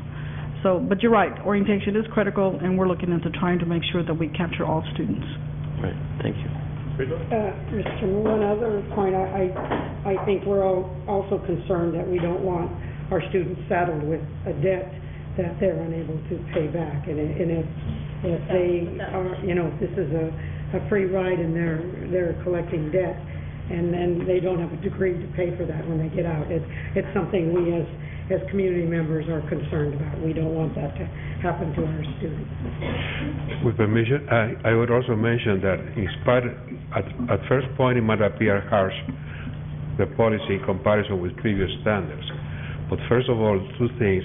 So, but you're right, orientation is critical, and we're looking into trying to make sure that we capture all students. Right, thank you. Mr. Chairman, one other point, I think we're all also concerned that we don't want our students saddled with a debt that they're unable to pay back. And if they are, if this is a free ride and they're collecting debt, and then they don't have a degree to pay for that when they get out, it's something we as community members are concerned about. We don't want that to happen to our students. With permission, I would also mention that in spite, at first point, it might appear harsh, the policy in comparison with previous standards. But first of all, two things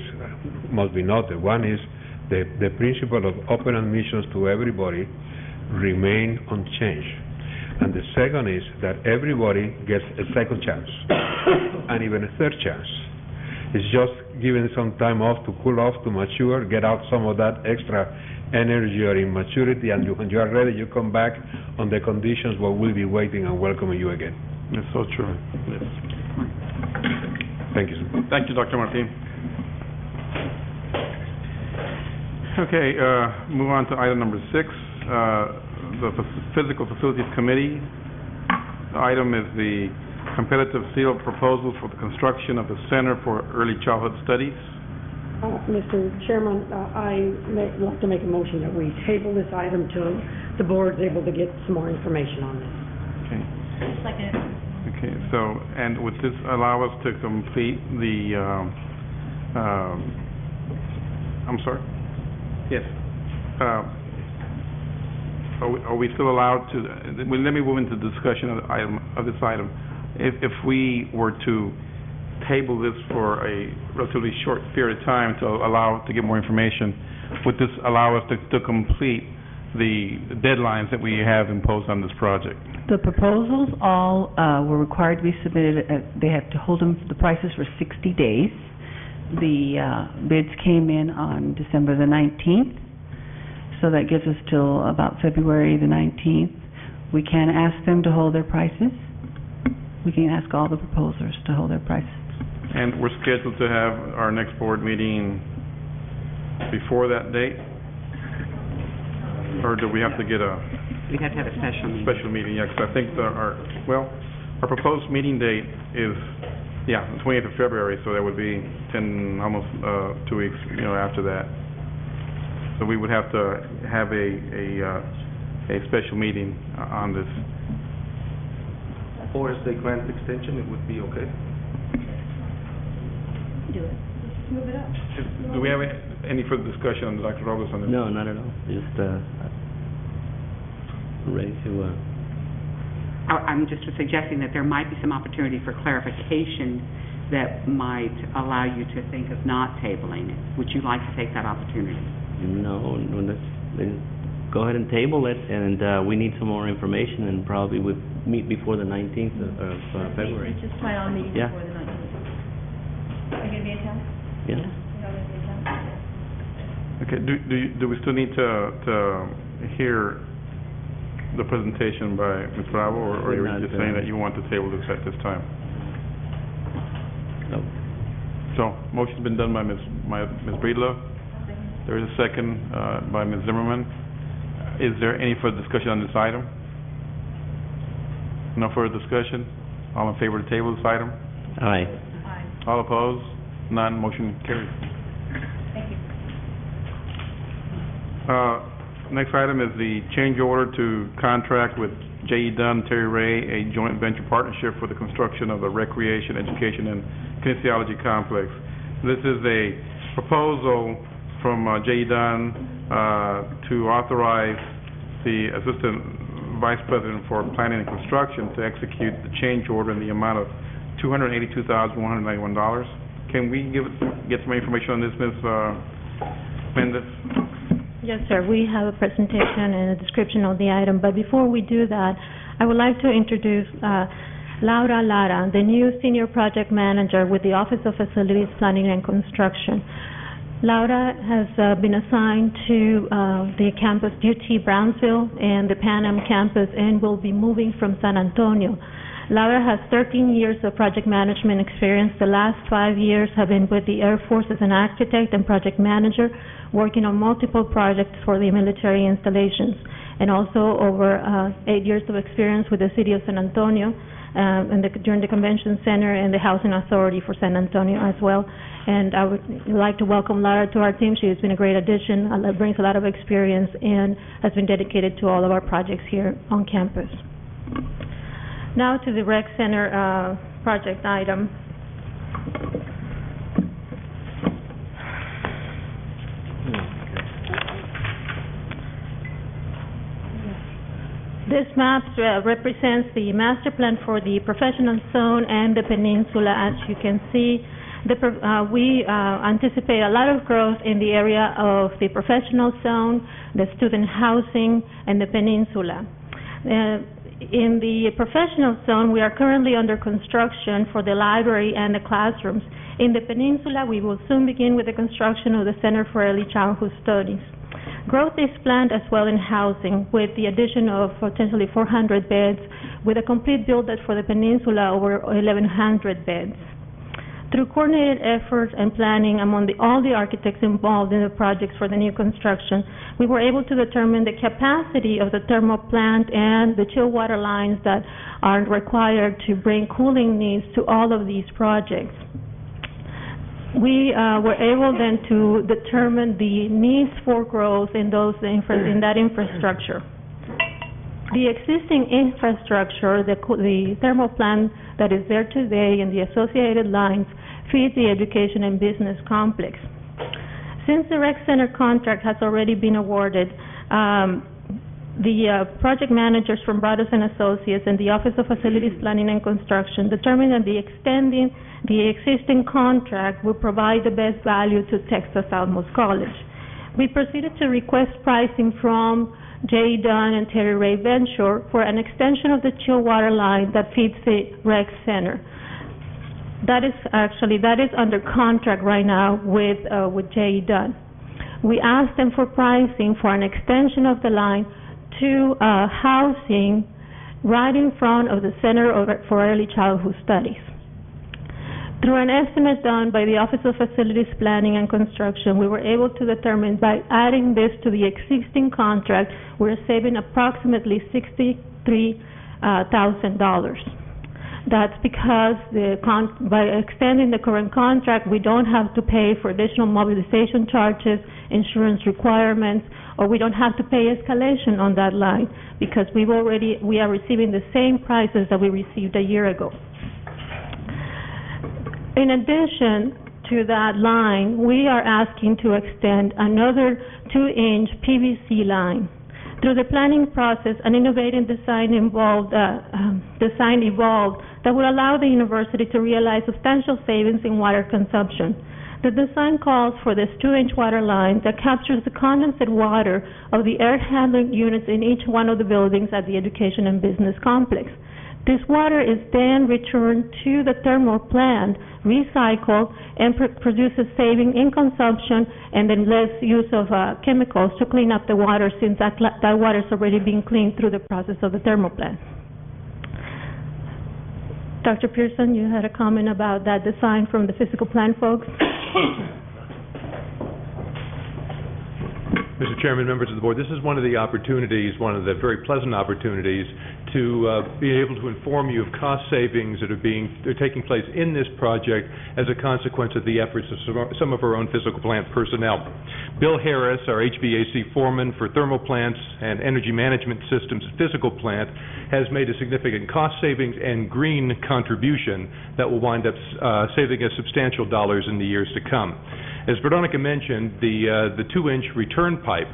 must be noted. One is the principle of open admissions to everybody remain unchanged. And the second is that everybody gets a second chance and even a third chance. It's just giving some time off to cool off, to mature, get out some of that extra energy or immaturity, and when you are ready, you come back on the conditions where we'll be waiting and welcoming you again. That's so true. Yes. Thank you, sir. Thank you, Dr. Martin. Okay, move on to item number 6, the Physical Facilities Committee. The item is the competitive seal proposal for the construction of the Center for Early Childhood Studies. Mr. Chairman, I'd like to make a motion that we table this item till the board's able to get some more information on this. Okay. Second. Okay, so, and would this allow us to complete the, I'm sorry? Yes. Are we still allowed to, let me move into discussion of this item. If we were to table this for a relatively short period of time to get more information, would this allow us to complete the deadlines that we have imposed on this project? The proposals all were required to be submitted. They have to hold them, the prices for 60 days. The bids came in on December the 19th, so that gives us till about February the 19th. We can ask them to hold their prices. We can ask all the proposers to hold their prices. And we're scheduled to have our next board meeting before that date? Or do we have to get We'd have to have a special meeting. Yeah, because I think our proposed meeting date is, the 20th of February, so that would be almost 2 weeks, after that. So we would have to have a special meeting on this. Or if they grant extension, it would be okay. Do it. Move it up. Do we have any further discussion on Dr. Robles on this? No, not at all. Just ready to... I'm just suggesting that there might be some opportunity for clarification that might allow you to think of not tabling it. Would you like to take that opportunity? No, then go ahead and table it, and we need some more information, and probably would meet before the 19th of February. Just plan on meeting Yeah. before the 19th. Are you going to be in town? Yeah. You're not going to be in town? Okay, do we still need to hear the presentation by Ms. Bravo, or are you just saying that you want to table this at this time? No. So, motion's been done by Ms. Breedlove. There is a second by Ms. Zimmerman. Is there any further discussion on this item? No further discussion? All in favor to table this item? Aye. Aye. All opposed? None. Motion carries. Thank you. Next item is the change order to contract with J.E. Dunn, Terry Ray, a joint venture partnership for the construction of a recreation, education, and kinesiology complex. This is a proposal from J.E. Dunn to authorize the Assistant Vice President for Planning and Construction to execute the change order in the amount of $282,191. Can we get some information on this, Ms. Mendez? Yes, sir. We have a presentation and a description of the item, but before we do that, I would like to introduce Laura Lara, the new Senior Project Manager with the Office of Facilities Planning and Construction. Laura has been assigned to the campus UT Brownsville and the Pan Am campus and will be moving from San Antonio. Laura has 13 years of project management experience. The last 5 years have been with the Air Force as an architect and project manager, working on multiple projects for the military installations. and also over 8 years of experience with the City of San Antonio, during the Convention Center and the Housing Authority for San Antonio as well. And I would like to welcome Lara to our team. She has been a great addition, brings a lot of experience, and has been dedicated to all of our projects here on campus. Now to the Rec Center project item. This map represents the master plan for the professional zone and the peninsula. As you can see, we anticipate a lot of growth in the area of the professional zone, the student housing, and the peninsula. In the professional zone, we are currently under construction for the library and the classrooms. In the peninsula, we will soon begin with the construction of the Center for Early Childhood Studies. Growth is planned as well in housing, with the addition of potentially 400 beds, with a complete build-out for the peninsula over 1,100 beds. Through coordinated efforts and planning among all the architects involved in the projects for the new construction, we were able to determine the capacity of the thermal plant and the chill water lines that are required to bring cooling needs to all of these projects. We were able then to determine the needs for growth in that infrastructure. The existing infrastructure, the thermal plant that is there today and the associated lines, feed the education and business complex. Since the Rec Center contract has already been awarded, the project managers from Brothers and Associates and the Office of Facilities Planning and Construction determined that extending the existing contract will provide the best value to Texas Southmost College. We proceeded to request pricing from J. Dunn and Terry Ray Venture for an extension of the chill water line that feeds the Rec Center. That is under contract right now with J. Dunn. We asked them for pricing for an extension of the line to housing right in front of the Center for Early Childhood Studies. Through an estimate done by the Office of Facilities Planning and Construction, we were able to determine by adding this to the existing contract, we're saving approximately $63,000. That's because by extending the current contract, we don't have to pay for additional mobilization charges, insurance requirements, or we don't have to pay escalation on that line because we are receiving the same prices that we received a year ago. In addition to that line, we are asking to extend another 2-inch PVC line. Through the planning process, an innovative design evolved that will allow the university to realize substantial savings in water consumption. The design calls for this 2-inch water line that captures the condensate water of the air handling units in each one of the buildings at the education and business complex. This water is then returned to the thermal plant, recycled, and produces saving in consumption and then less use of chemicals to clean up the water, since that water is already being cleaned through the process of the thermal plant. Dr. Pearson, you had a comment about that design from the physical plant folks? Mr. Chairman, members of the board, this is one of the very pleasant opportunities to be able to inform you of cost savings that are taking place in this project as a consequence of the efforts of some of our own physical plant personnel. Bill Harris, our HVAC foreman for thermal plants and energy management systems physical plant, has made a significant cost savings and green contribution that will wind up saving us substantial dollars in the years to come. As Veronica mentioned, the 2-inch return pipe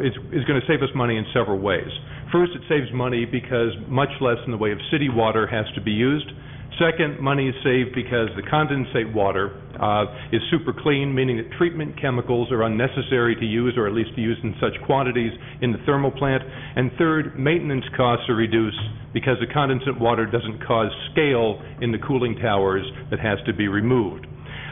is going to save us money in several ways. First, it saves money because much less in the way of city water has to be used. Second, money is saved because the condensate water is super clean, meaning that treatment chemicals are unnecessary to use, or at least used in such quantities in the thermal plant. And third, maintenance costs are reduced because the condensate water doesn't cause scale in the cooling towers that has to be removed.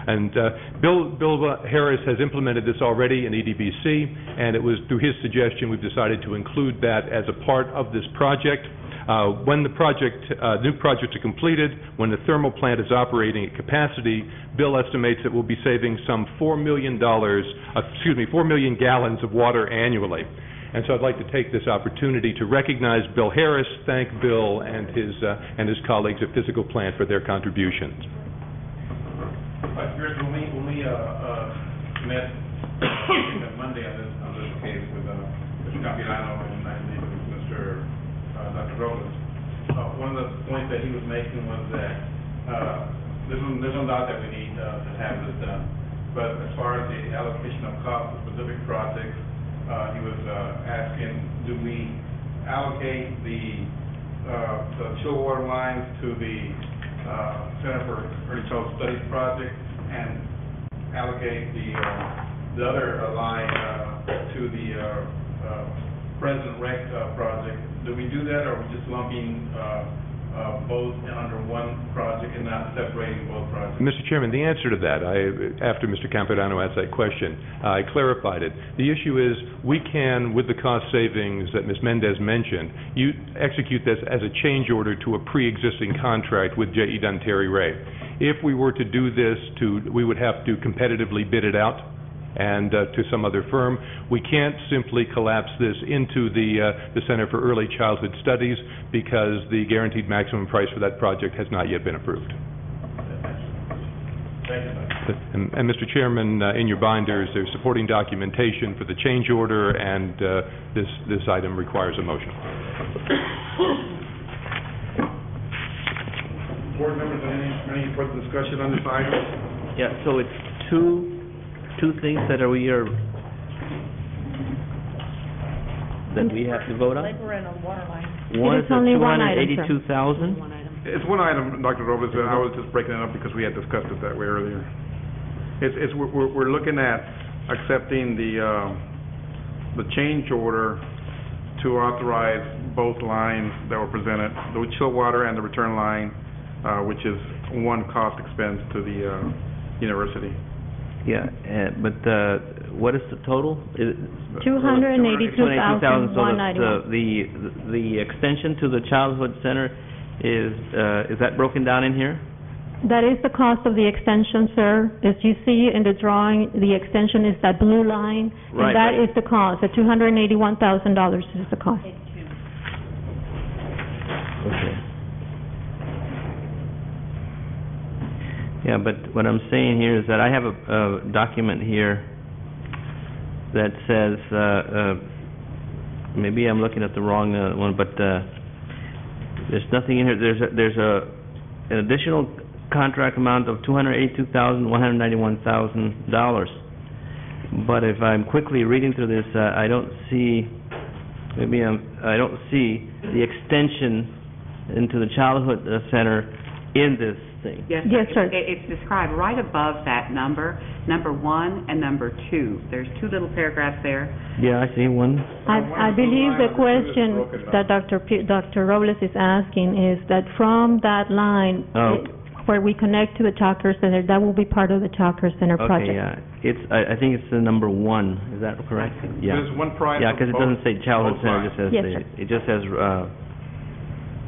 And Bill Harris has implemented this already in EDBC, and it was through his suggestion we've decided to include that as a part of this project. When the new projects are completed, when the thermal plant is operating at capacity, Bill estimates that we'll be saving some $4 million gallons of water annually. And so I'd like to take this opportunity to recognize Bill Harris, thank Bill and his colleagues at Physical Plant for their contributions. When we met Monday on this case with Mr. Capilano and I believe Mr. Dr. Robles, one of the points that he was making was that there's no doubt that we need to have this done. But as far as the allocation of cost for specific projects, he was asking, do we allocate the chill water lines to the Center for Early Childhood Studies project and allocate the other line to the President Rex project? Do we do that, or are we just lumping both under one project and not separating both projects? Mr. Chairman, the answer to that, after Mr. Campirano asked that question, I clarified it. The issue is we can, with the cost savings that Ms. Mendez mentioned, execute this as a change order to a pre-existing contract with J.E. Dunn Terry Ray. If we were to do this, we would have to competitively bid it out and to some other firm. We can't simply collapse this into the Center for Early Childhood Studies because the guaranteed maximum price for that project has not yet been approved. Thank you. And Mr. Chairman, in your binders, there's supporting documentation for the change order, and this item requires a motion. Board members, any further discussion on this item? Yeah, so it's two things that we have to vote on? Labor and a water line. One It is is only one item, sir. $282,000. It's one item, Dr. Robles, and I was just breaking it up because we had discussed it that way earlier. We're looking at accepting the change order to authorize both lines that were presented, the chill water and the return line, which is one cost expense to the university. Yeah, but what is the total? $282,191. So the extension to the Childhood Center is that broken down in here? That is the cost of the extension, sir. As you see in the drawing, the extension is that blue line, Right, and that is the cost. The $281,000 is the cost. Okay. Yeah, but what I'm saying here is that I have a document here that says, maybe I'm looking at the wrong one, but there's nothing in here. There's an additional contract amount of $282,191,000. But if I'm quickly reading through this, I don't see the extension into the Childhood Center in this thing. Yes, sir. It's described right above that number 1 and number 2. There's two little paragraphs there. Yeah, I see one. I believe the question that Dr. Robles is asking is that from that line where we connect to the Child Care Center, that will be part of the Child Care Center project. Okay, yeah. I think it's the number 1. Is that correct? Yeah. There's one price. Yeah, because it doesn't say Childhood Center. It just says Yes, sir. it just says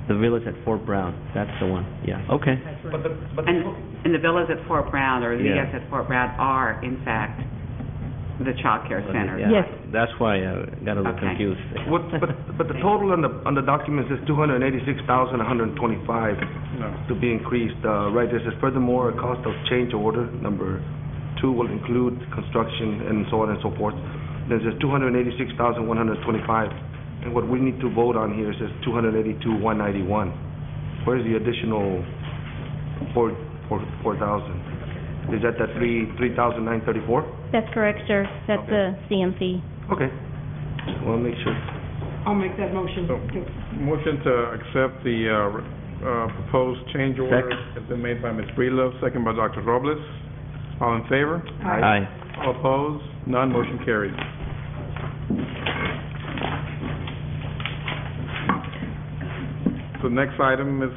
the Village at Fort Brown. That's the one. Yeah. Okay. And the villas at Fort Brown, or the Yeah. VS at Fort Brown, are, in fact, the Child Care Center. Yeah. Yes. That's why I got a little Okay. confused. But the total on the document says $286,125 to be increased. Right, this is furthermore, a cost of change order. Number 2 will include construction and so on and so forth. Then it says $286,125. And what we need to vote on here says $282,191. Where's the additional $4,000? Is that the $3,934? That's correct, sir. That's the CMC. Okay. Well, make sure. I'll make that motion. So, motion to accept the proposed change order has been made by Ms. Breedlove, second by Dr. Robles. All in favor? Aye. All opposed? None. Motion carries. So next item, Ms.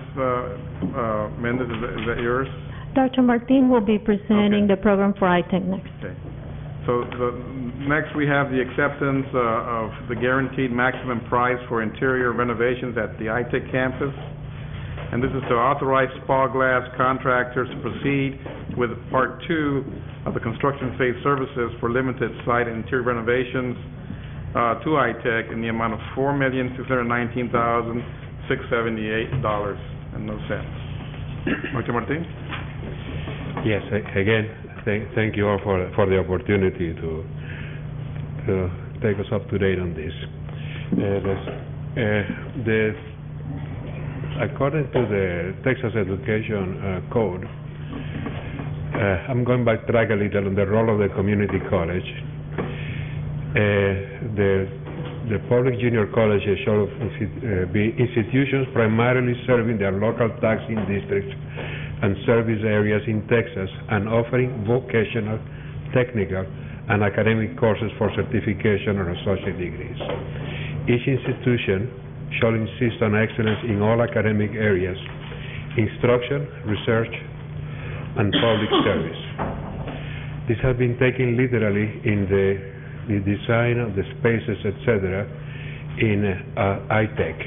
Mendez, is that yours? Dr. Martin will be presenting the program for ITech next. Okay. So next we have the acceptance of the guaranteed maximum price for interior renovations at the ITech campus. And this is to authorize Spall Glass contractors to proceed with Part 2 of the construction phase services for limited site and interior renovations to ITech in the amount of $4,619,678.00. Dr. Martin? Yes, again, thank you all for the opportunity to take us up to date on this. According to the Texas Education Code, I'm going back track a little on the role of the community college. The public junior colleges shall be institutions primarily serving their local taxing districts and service areas in Texas and offering vocational, technical, and academic courses for certification or associate degrees. Each institution shall insist on excellence in all academic areas, instruction, research, and public service. This has been taken literally in the design of the spaces, etc., in ITech.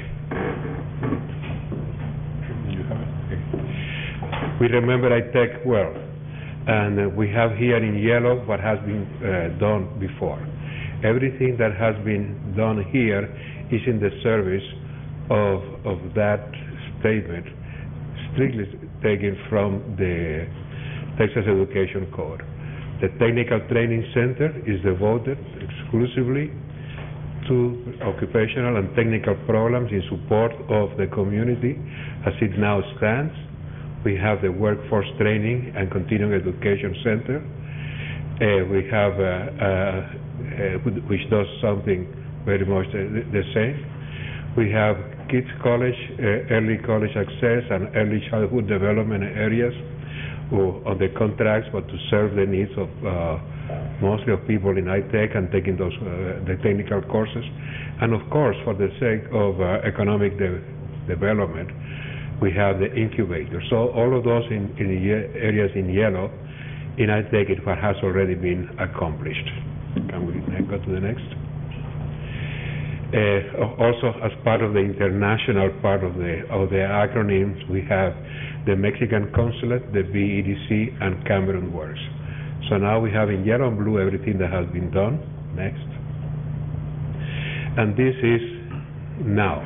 We remember ITech well, and we have here in yellow what has been done before. Everything that has been done here is in the service of that statement, strictly taken from the Texas Education Code. The Technical Training Center is devoted exclusively to occupational and technical programs in support of the community as it now stands. We have the Workforce Training and Continuing Education Center. We have, which does something very much the same. We have Kids College, Early College Access, and Early Childhood Development areas on the contracts, but to serve the needs of mostly of people in ITech and taking those the technical courses. And of course, for the sake of economic development, we have the incubator. So all of those in areas in yellow, in ITech, it has already been accomplished. Can we go to the next? Also, as part of the international part of the acronyms, we have the Mexican Consulate, the BEDC, and Cameron Works. So now we have in yellow and blue everything that has been done. Next. And this is now.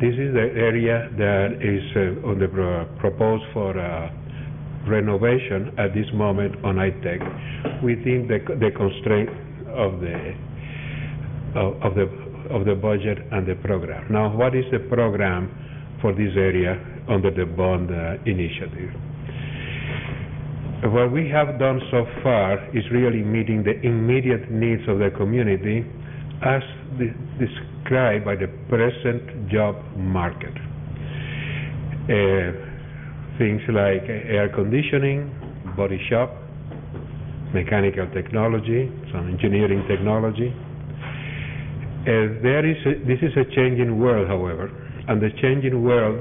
This is the area that is on the proposed for renovation at this moment on ITech within the constraint of the budget and the program. Now, what is the program for this area under the bond initiative? What we have done so far is really meeting the immediate needs of the community as described by the present job market. Things like air conditioning, body shop, mechanical technology, some engineering technology. This is a changing world, however, and the changing world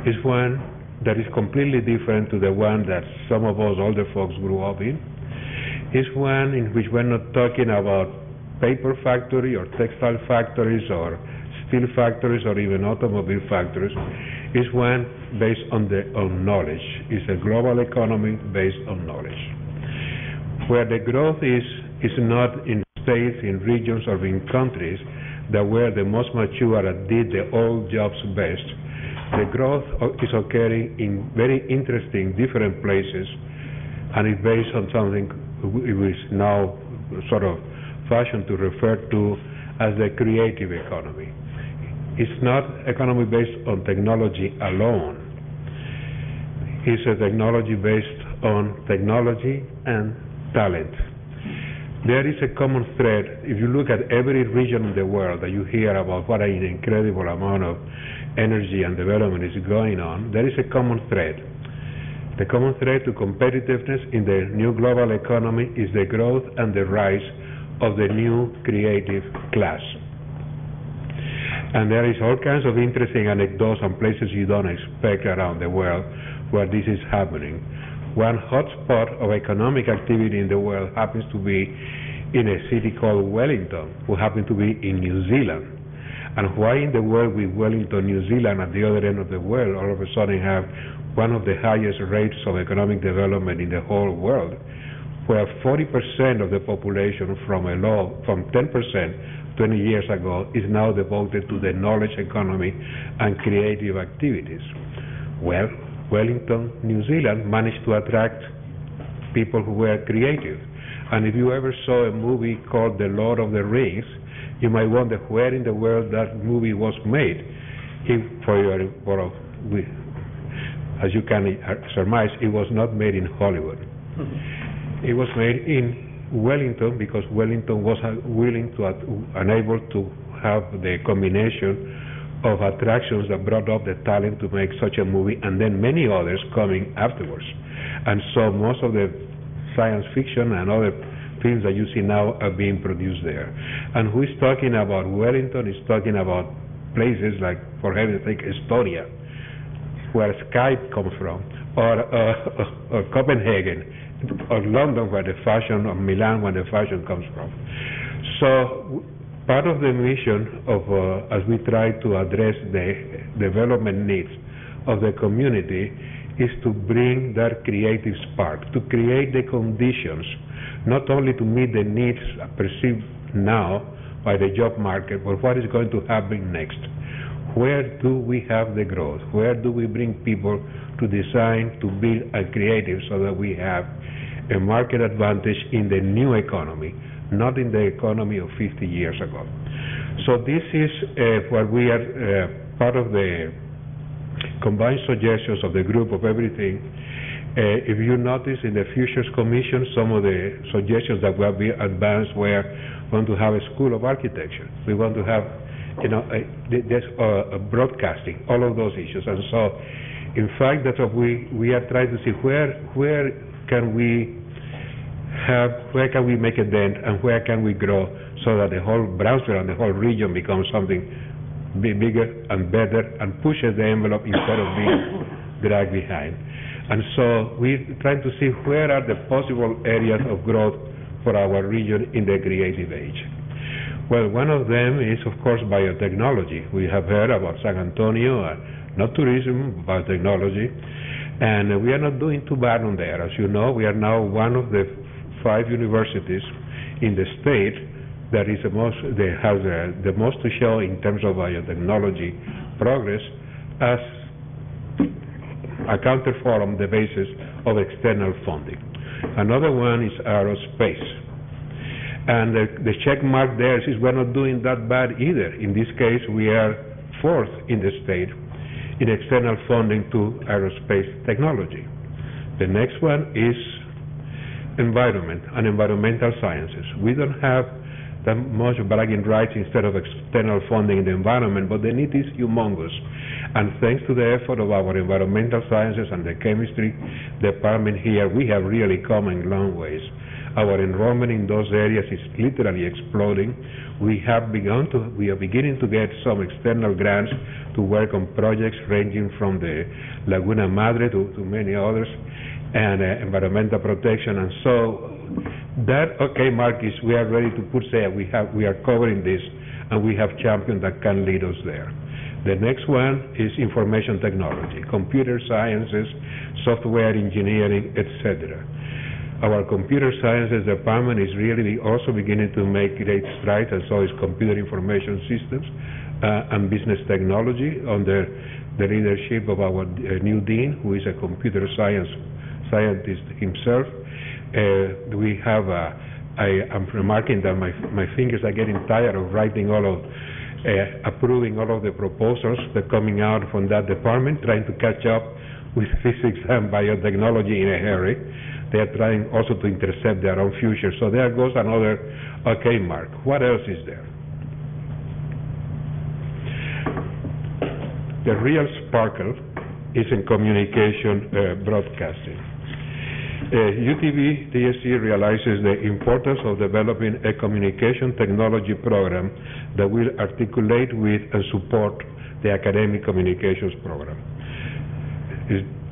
is one that is completely different to the one that some of us older folks grew up in. It's one in which we're not talking about paper factory or textile factories or steel factories or even automobile factories. It's one based on knowledge. It's a global economy based on knowledge. Where the growth is not in states, in regions, or in countries that were the most mature and did the old jobs best. The growth is occurring in very interesting different places, and it's based on something which is now sort of fashioned to refer to as the creative economy. It's not economy based on technology alone. It's a technology based on technology and talent. There is a common thread. If you look at every region in the world that you hear about what an incredible amount of energy and development is going on, there is a common thread. The common thread to competitiveness in the new global economy is the growth and the rise of the new creative class. And there is all kinds of interesting anecdotes and places you don't expect around the world where this is happening. One hotspot of economic activity in the world happens to be in a city called Wellington, who happens to be in New Zealand. And why in the world with Wellington, New Zealand, at the other end of the world, all of a sudden have one of the highest rates of economic development in the whole world? where 40% of the population from 10% 20 years ago is now devoted to the knowledge economy and creative activities. Well, Wellington, New Zealand managed to attract people who were creative. And if you ever saw a movie called The Lord of the Rings, you might wonder where in the world that movie was made. As you can surmise, it was not made in Hollywood. It was made in Wellington because Wellington was willing to and able to have the combination of attractions that brought up the talent to make such a movie, and then many others coming afterwards. And so most of the science fiction and other films that you see now are being produced there. And who is talking about Wellington is talking about places like, for heaven's sake, Estonia, where Skype comes from, or Copenhagen, or London, where the fashion, or Milan, where the fashion comes from. So part of the mission of, as we try to address the development needs of the community, is to bring that creative spark, to create the conditions, not only to meet the needs perceived now by the job market, but what is going to happen next. Where do we have the growth? Where do we bring people to design, to build, and creative so that we have a market advantage in the new economy, not in the economy of 50 years ago. So this is what we are part of the combined suggestions of the group of everything. If you notice in the Futures Commission, some of the suggestions that will be advanced were we want to have a school of architecture. We want to have, broadcasting, all of those issues. And so, in fact, that's what we are trying to see where can we make a dent and where can we grow so that the whole Brownsville and the whole region becomes something bigger and better and pushes the envelope instead of being dragged behind. And so we're trying to see where are the possible areas of growth for our region in the creative age. Well, one of them is, of course, biotechnology. We have heard about San Antonio, not tourism, biotechnology, and we are not doing too bad on there. As you know, we are now one of the 5 universities in the state that has the most to show in terms of biotechnology progress, as accounted for on the basis of external funding. Another one is aerospace. And the check mark there is we're not doing that bad either. In this case, we are 4th in the state in external funding to aerospace technology. The next one is environment and environmental sciences. We don't have that much bragging rights instead of external funding in the environment, but the need is humongous. And thanks to the effort of our environmental sciences and the chemistry department here, we have really come a long ways. Our enrollment in those areas is literally exploding. We are beginning to get some external grants to work on projects ranging from the Laguna Madre to many others, and environmental protection. And so that, Marcus, we are ready to say we are covering this, and we have champions that can lead us there. The next one is information technology, computer sciences, software engineering, etc. Our computer sciences department is really also beginning to make great strides, and so is computer information systems and business technology under the leadership of our new dean, who is a computer scientist himself. We have, I'm remarking that my fingers are getting tired of writing approving all of the proposals that are coming out from that department, trying to catch up with physics and biotechnology in a hurry. They are trying also to intercept their own future. So there goes another mark. What else is there? The real sparkle is in communication broadcasting. UTB-TSC realizes the importance of developing a communication technology program that will articulate with and support the academic communications program.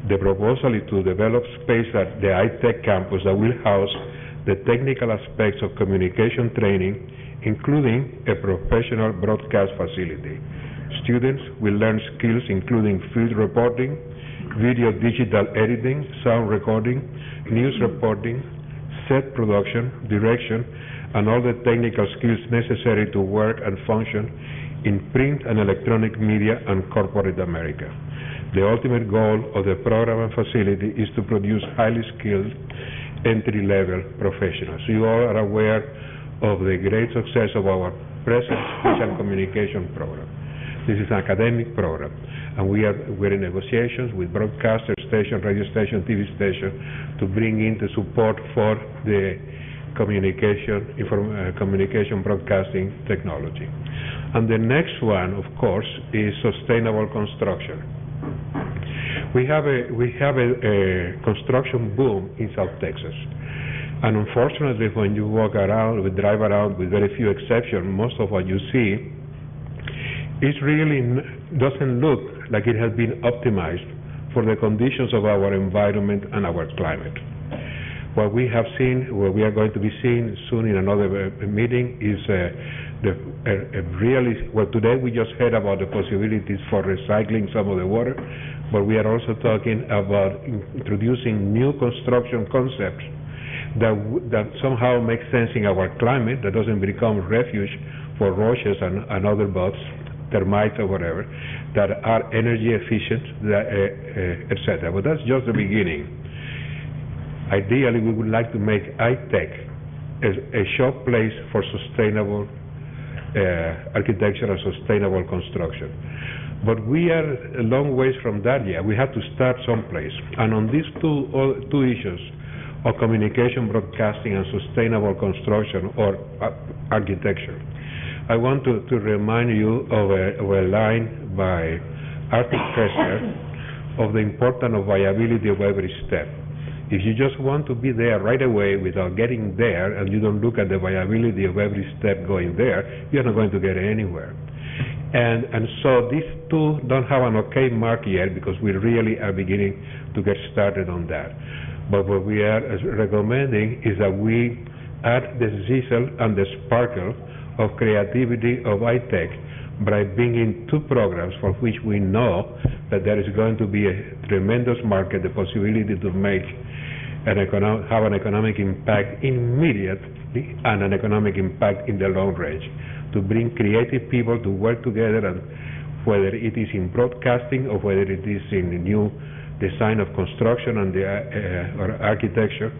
The proposal is to develop space at the iTech campus that will house the technical aspects of communication training, including a professional broadcast facility. Students will learn skills including field reporting, video digital editing, sound recording, news reporting, set production, direction, and all the technical skills necessary to work and function in print and electronic media and corporate America. The ultimate goal of the program and facility is to produce highly skilled entry-level professionals. You all are aware of the great success of our present special communication program. This is an academic program, and we're in negotiations with broadcaster station, radio station, TV station to bring in the support for the communication broadcasting technology. And the next one, of course, is sustainable construction. We have a construction boom in South Texas. And unfortunately, when you walk around, we drive around with very few exceptions, most of what you see, it really doesn't look like it has been optimized for the conditions of our environment and our climate. What we have seen, what we are going to be seeing soon in another meeting is today we just heard about the possibilities for recycling some of the water, but we are also talking about introducing new construction concepts that somehow make sense in our climate, that doesn't become refuge for roaches and other bugs, termites or whatever, that are energy efficient, etc. But that's just the beginning. Ideally, we would like to make iTech a showplace for sustainable architecture and sustainable construction. But we are a long ways from that yet. We have to start someplace. And on these two issues of communication, broadcasting, and sustainable construction or architecture, I want to remind you of a line by Arthur Koestler of the importance of viability of every step. If you just want to be there right away without getting there, and you don't look at the viability of every step going there, you're not going to get anywhere. And so these two don't have an okay mark yet, because we really are beginning to get started on that. But what we are recommending is that we add the sizzle and the sparkle of creativity of iTech by bringing two programs for which we know that there is going to be a tremendous market, the possibility to make have an economic impact immediately and an economic impact in the long range, to bring creative people to work together, and whether it is in broadcasting or whether it is in the new design of construction and or architecture,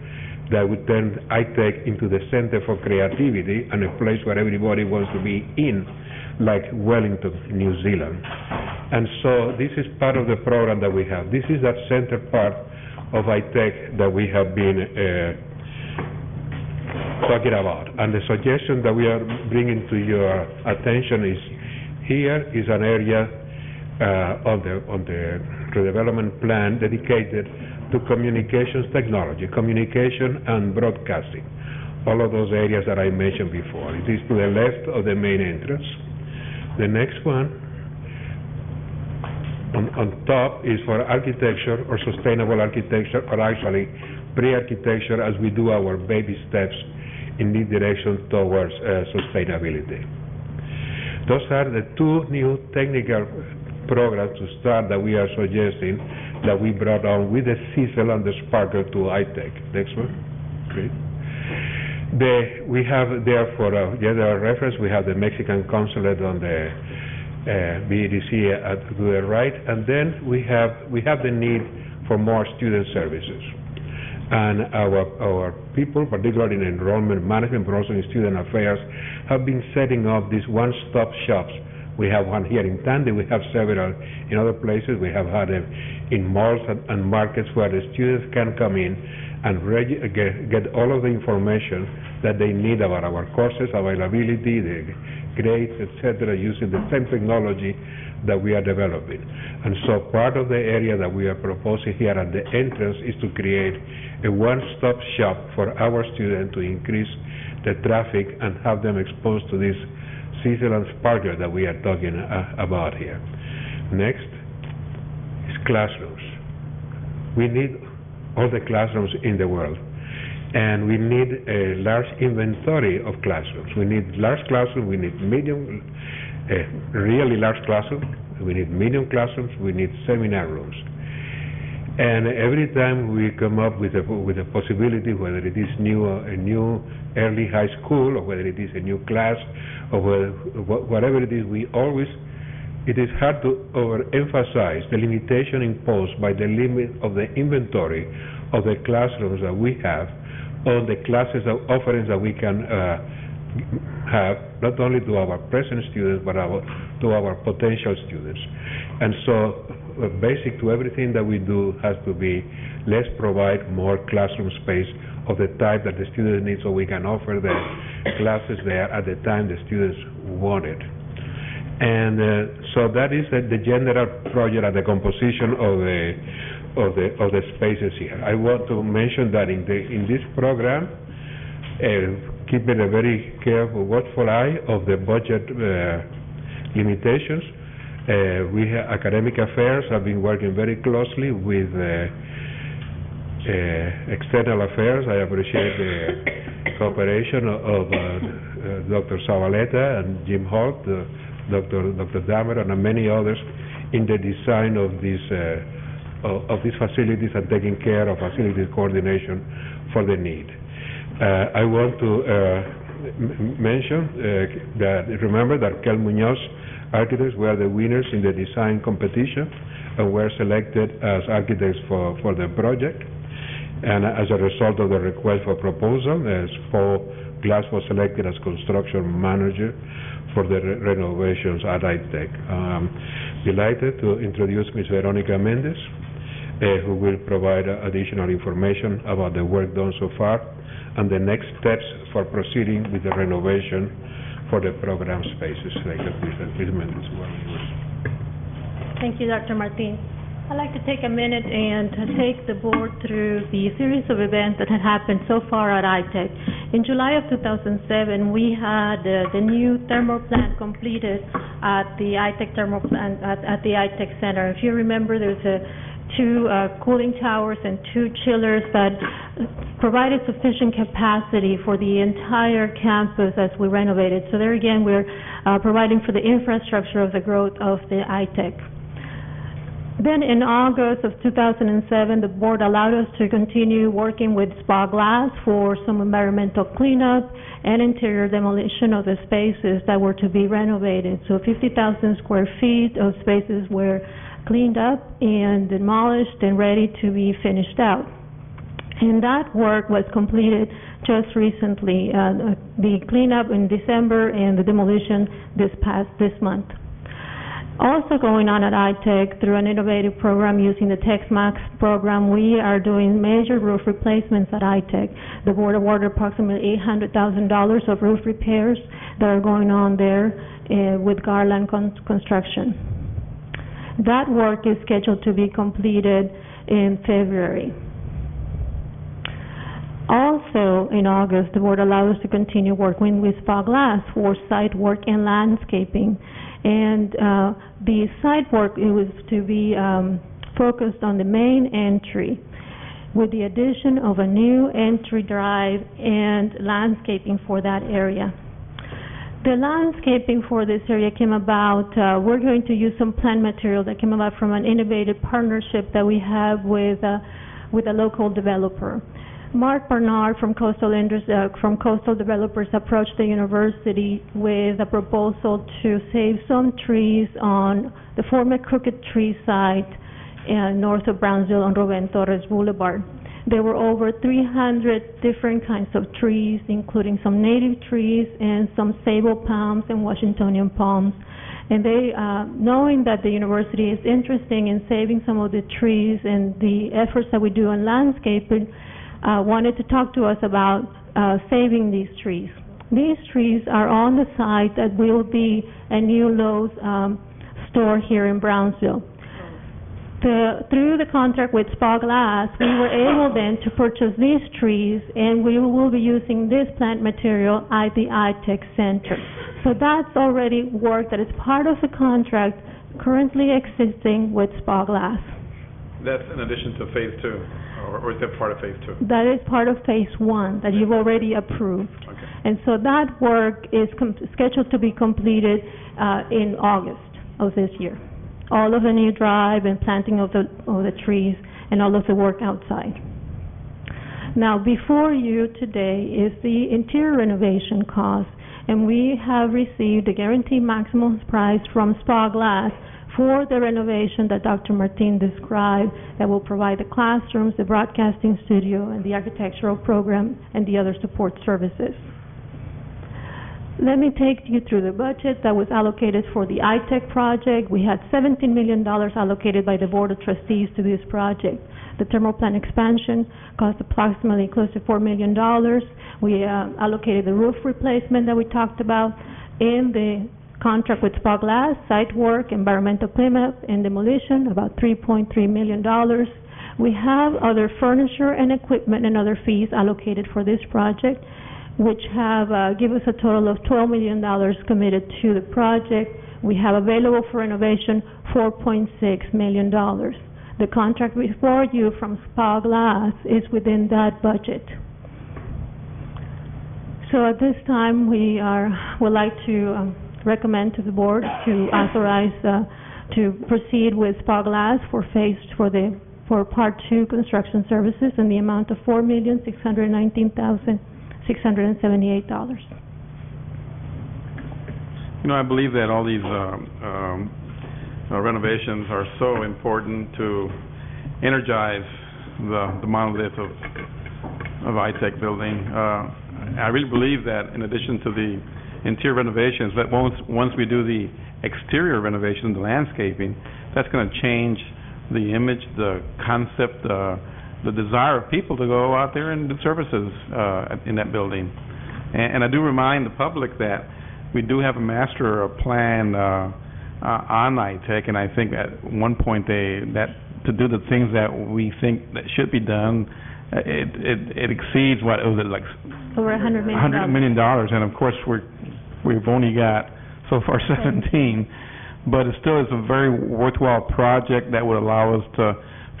that would turn iTech into the center for creativity and a place where everybody wants to be in, like Wellington, New Zealand. And so this is part of the program that we have. This is that center part of iTech that we have been talking about. And the suggestion that we are bringing to your attention is, here is an area on the redevelopment plan dedicated to communications technology, communication and broadcasting, all of those areas that I mentioned before. It is to the left of the main entrance. The next one on top is for architecture or sustainable architecture, or actually pre-architecture, as we do our baby steps in this direction towards sustainability. Those are the two new technical programs to start that we are suggesting, that we brought on with the sizzle and the sparkle to iTech. Next one, great. We have there for the other reference, we have the Mexican consulate on the BEDC to the right, and then we have the need for more student services. And our people, particularly in enrollment management, but also in student affairs, have been setting up these one-stop shops. We have one here in Tandy, we have several in other places. We have had them in malls and markets where the students can come in and get all of the information that they need about our courses, availability, the grades, etc., using the same technology that we are developing. And so part of the area that we are proposing here at the entrance is to create a one-stop shop for our students to increase the traffic and have them exposed to this sizzle and sparkle that we are talking about here. Next is classrooms. We need all the classrooms in the world, and we need a large inventory of classrooms. We need large classrooms, we need medium, really large classrooms, we need medium classrooms, we need seminar rooms. And every time we come up with a possibility, whether it is a new early high school, or whether it is a new class, or whatever it is, it is hard to overemphasize the limitation imposed by the limit of the inventory of the classrooms that we have on the classes of offerings that we can have, not only to our present students, but to our potential students. And so, basic to everything that we do has to be, let's provide more classroom space of the type that the students need, so we can offer the classes there at the time the students want it. And so that is the general project and the composition of the spaces here. I want to mention that in this program, keeping a very careful, watchful eye of the budget limitations. We have academic affairs have been working very closely with external affairs. I appreciate the cooperation of Dr. Zavaleta and Jim Holt, Dr. Dameron, and many others in the design of these facilities and taking care of facilities coordination for the need. I want to mention remember that Kel Munoz architects were the winners in the design competition and were selected as architects for the project. And as a result of the request for proposal, Paul Glass was selected as construction manager for the renovations at ITEC. Delighted to introduce Ms. Veronica Mendez, who will provide additional information about the work done so far and the next steps for proceeding with the renovation for the program spaces. Ms. Mendez. Thank you, Dr. Martin. I'd like to take a minute and to take the board through the series of events that had happened so far at ITEC. In July of 2007, we had the new thermal plant completed at the ITEC thermal plant at the ITEC Center. If you remember, there's two cooling towers and two chillers that provided sufficient capacity for the entire campus as we renovated. So there again, we're providing for the infrastructure of the growth of the ITEC. Then in August of 2007, the board allowed us to continue working with Spa Glass for some environmental cleanup and interior demolition of the spaces that were to be renovated. So 50,000 square feet of spaces were cleaned up and demolished and ready to be finished out. And that work was completed just recently, the cleanup in December and the demolition this month. Also going on at ITEC, through an innovative program using the TexMax program, we are doing major roof replacements at ITEC. The board awarded approximately $800,000 of roof repairs that are going on there with Garland Construction. That work is scheduled to be completed in February. Also, in August, the board allowed us to continue working with Spa Glass for site work and landscaping. And the site work, it was to be focused on the main entry with the addition of a new entry drive and landscaping for that area. The landscaping for this area came about, we're going to use some plant material that came about from an innovative partnership that we have with a local developer. Mark Barnard from Coastal Developers approached the university with a proposal to save some trees on the former Crooked Tree site north of Brownsville on Rubén Torres Boulevard. There were over 300 different kinds of trees, including some native trees and some sable palms and Washingtonian palms. And they, knowing that the university is interested in saving some of the trees and the efforts that we do on landscaping, wanted to talk to us about saving these trees. These trees are on the site that will be a new Lowe's store here in Brownsville. Through the contract with Spa Glass, we were able then to purchase these trees, and we will be using this plant material at the ITEC Center. So that's already work that is part of the contract currently existing with Spa Glass. That's in addition to Phase 2, or is that part of Phase 2? That is part of Phase 1 that you've already approved. Okay. And so that work is scheduled to be completed in August of this year. All of the new drive and planting of the trees and all of the work outside. Now, before you today is the interior renovation cost, and we have received the guaranteed maximum price from Spa Glass for the renovation that Dr. Martin described, that will provide the classrooms, the broadcasting studio, and the architectural program, and the other support services. Let me take you through the budget that was allocated for the ITEC project. We had $17 million allocated by the Board of Trustees to this project. The thermal plant expansion cost approximately close to $4 million. We allocated the roof replacement that we talked about, and the contract with Spa Glass, site work, environmental cleanup, and demolition, about $3.3 million. We have other furniture and equipment and other fees allocated for this project, which have give us a total of $12 million committed to the project. We have available for renovation $4.6 million. The contract before you from Spa Glass is within that budget. So at this time, we would like to recommend to the board to authorize to proceed with Spa Glass for Part 2 construction services in the amount of $4,619,678. You know, I believe that all these renovations are so important to energize the monolith of ITEC building. I really believe that in addition to the interior renovations, that once we do the exterior renovation, the landscaping, that's going to change the image, the concept, the desire of people to go out there and do services in that building. And I do remind the public that we do have a master plan on ITEC, and I think at one point that to do the things that we think that should be done, it exceeds what was it like over $100 million. $100 million, and of course we've only got so far 17, but it still is a very worthwhile project that would allow us to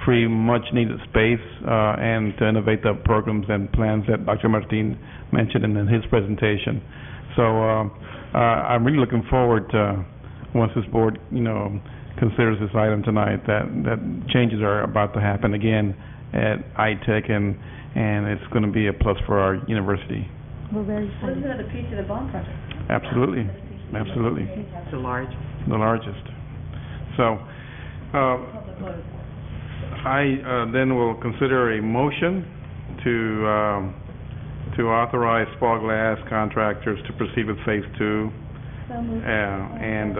free much needed space and to innovate the programs and plans that Dr. Martin mentioned in his presentation. So I'm really looking forward to, once this board, considers this item tonight, that changes are about to happen again at ITEC, and it's going to be a plus for our university. We're very excited. Wasn't it a piece of the bond project? Absolutely. Absolutely. The large. The largest. So, I then will consider a motion to authorize Spa Glass contractors to proceed with Phase 2. And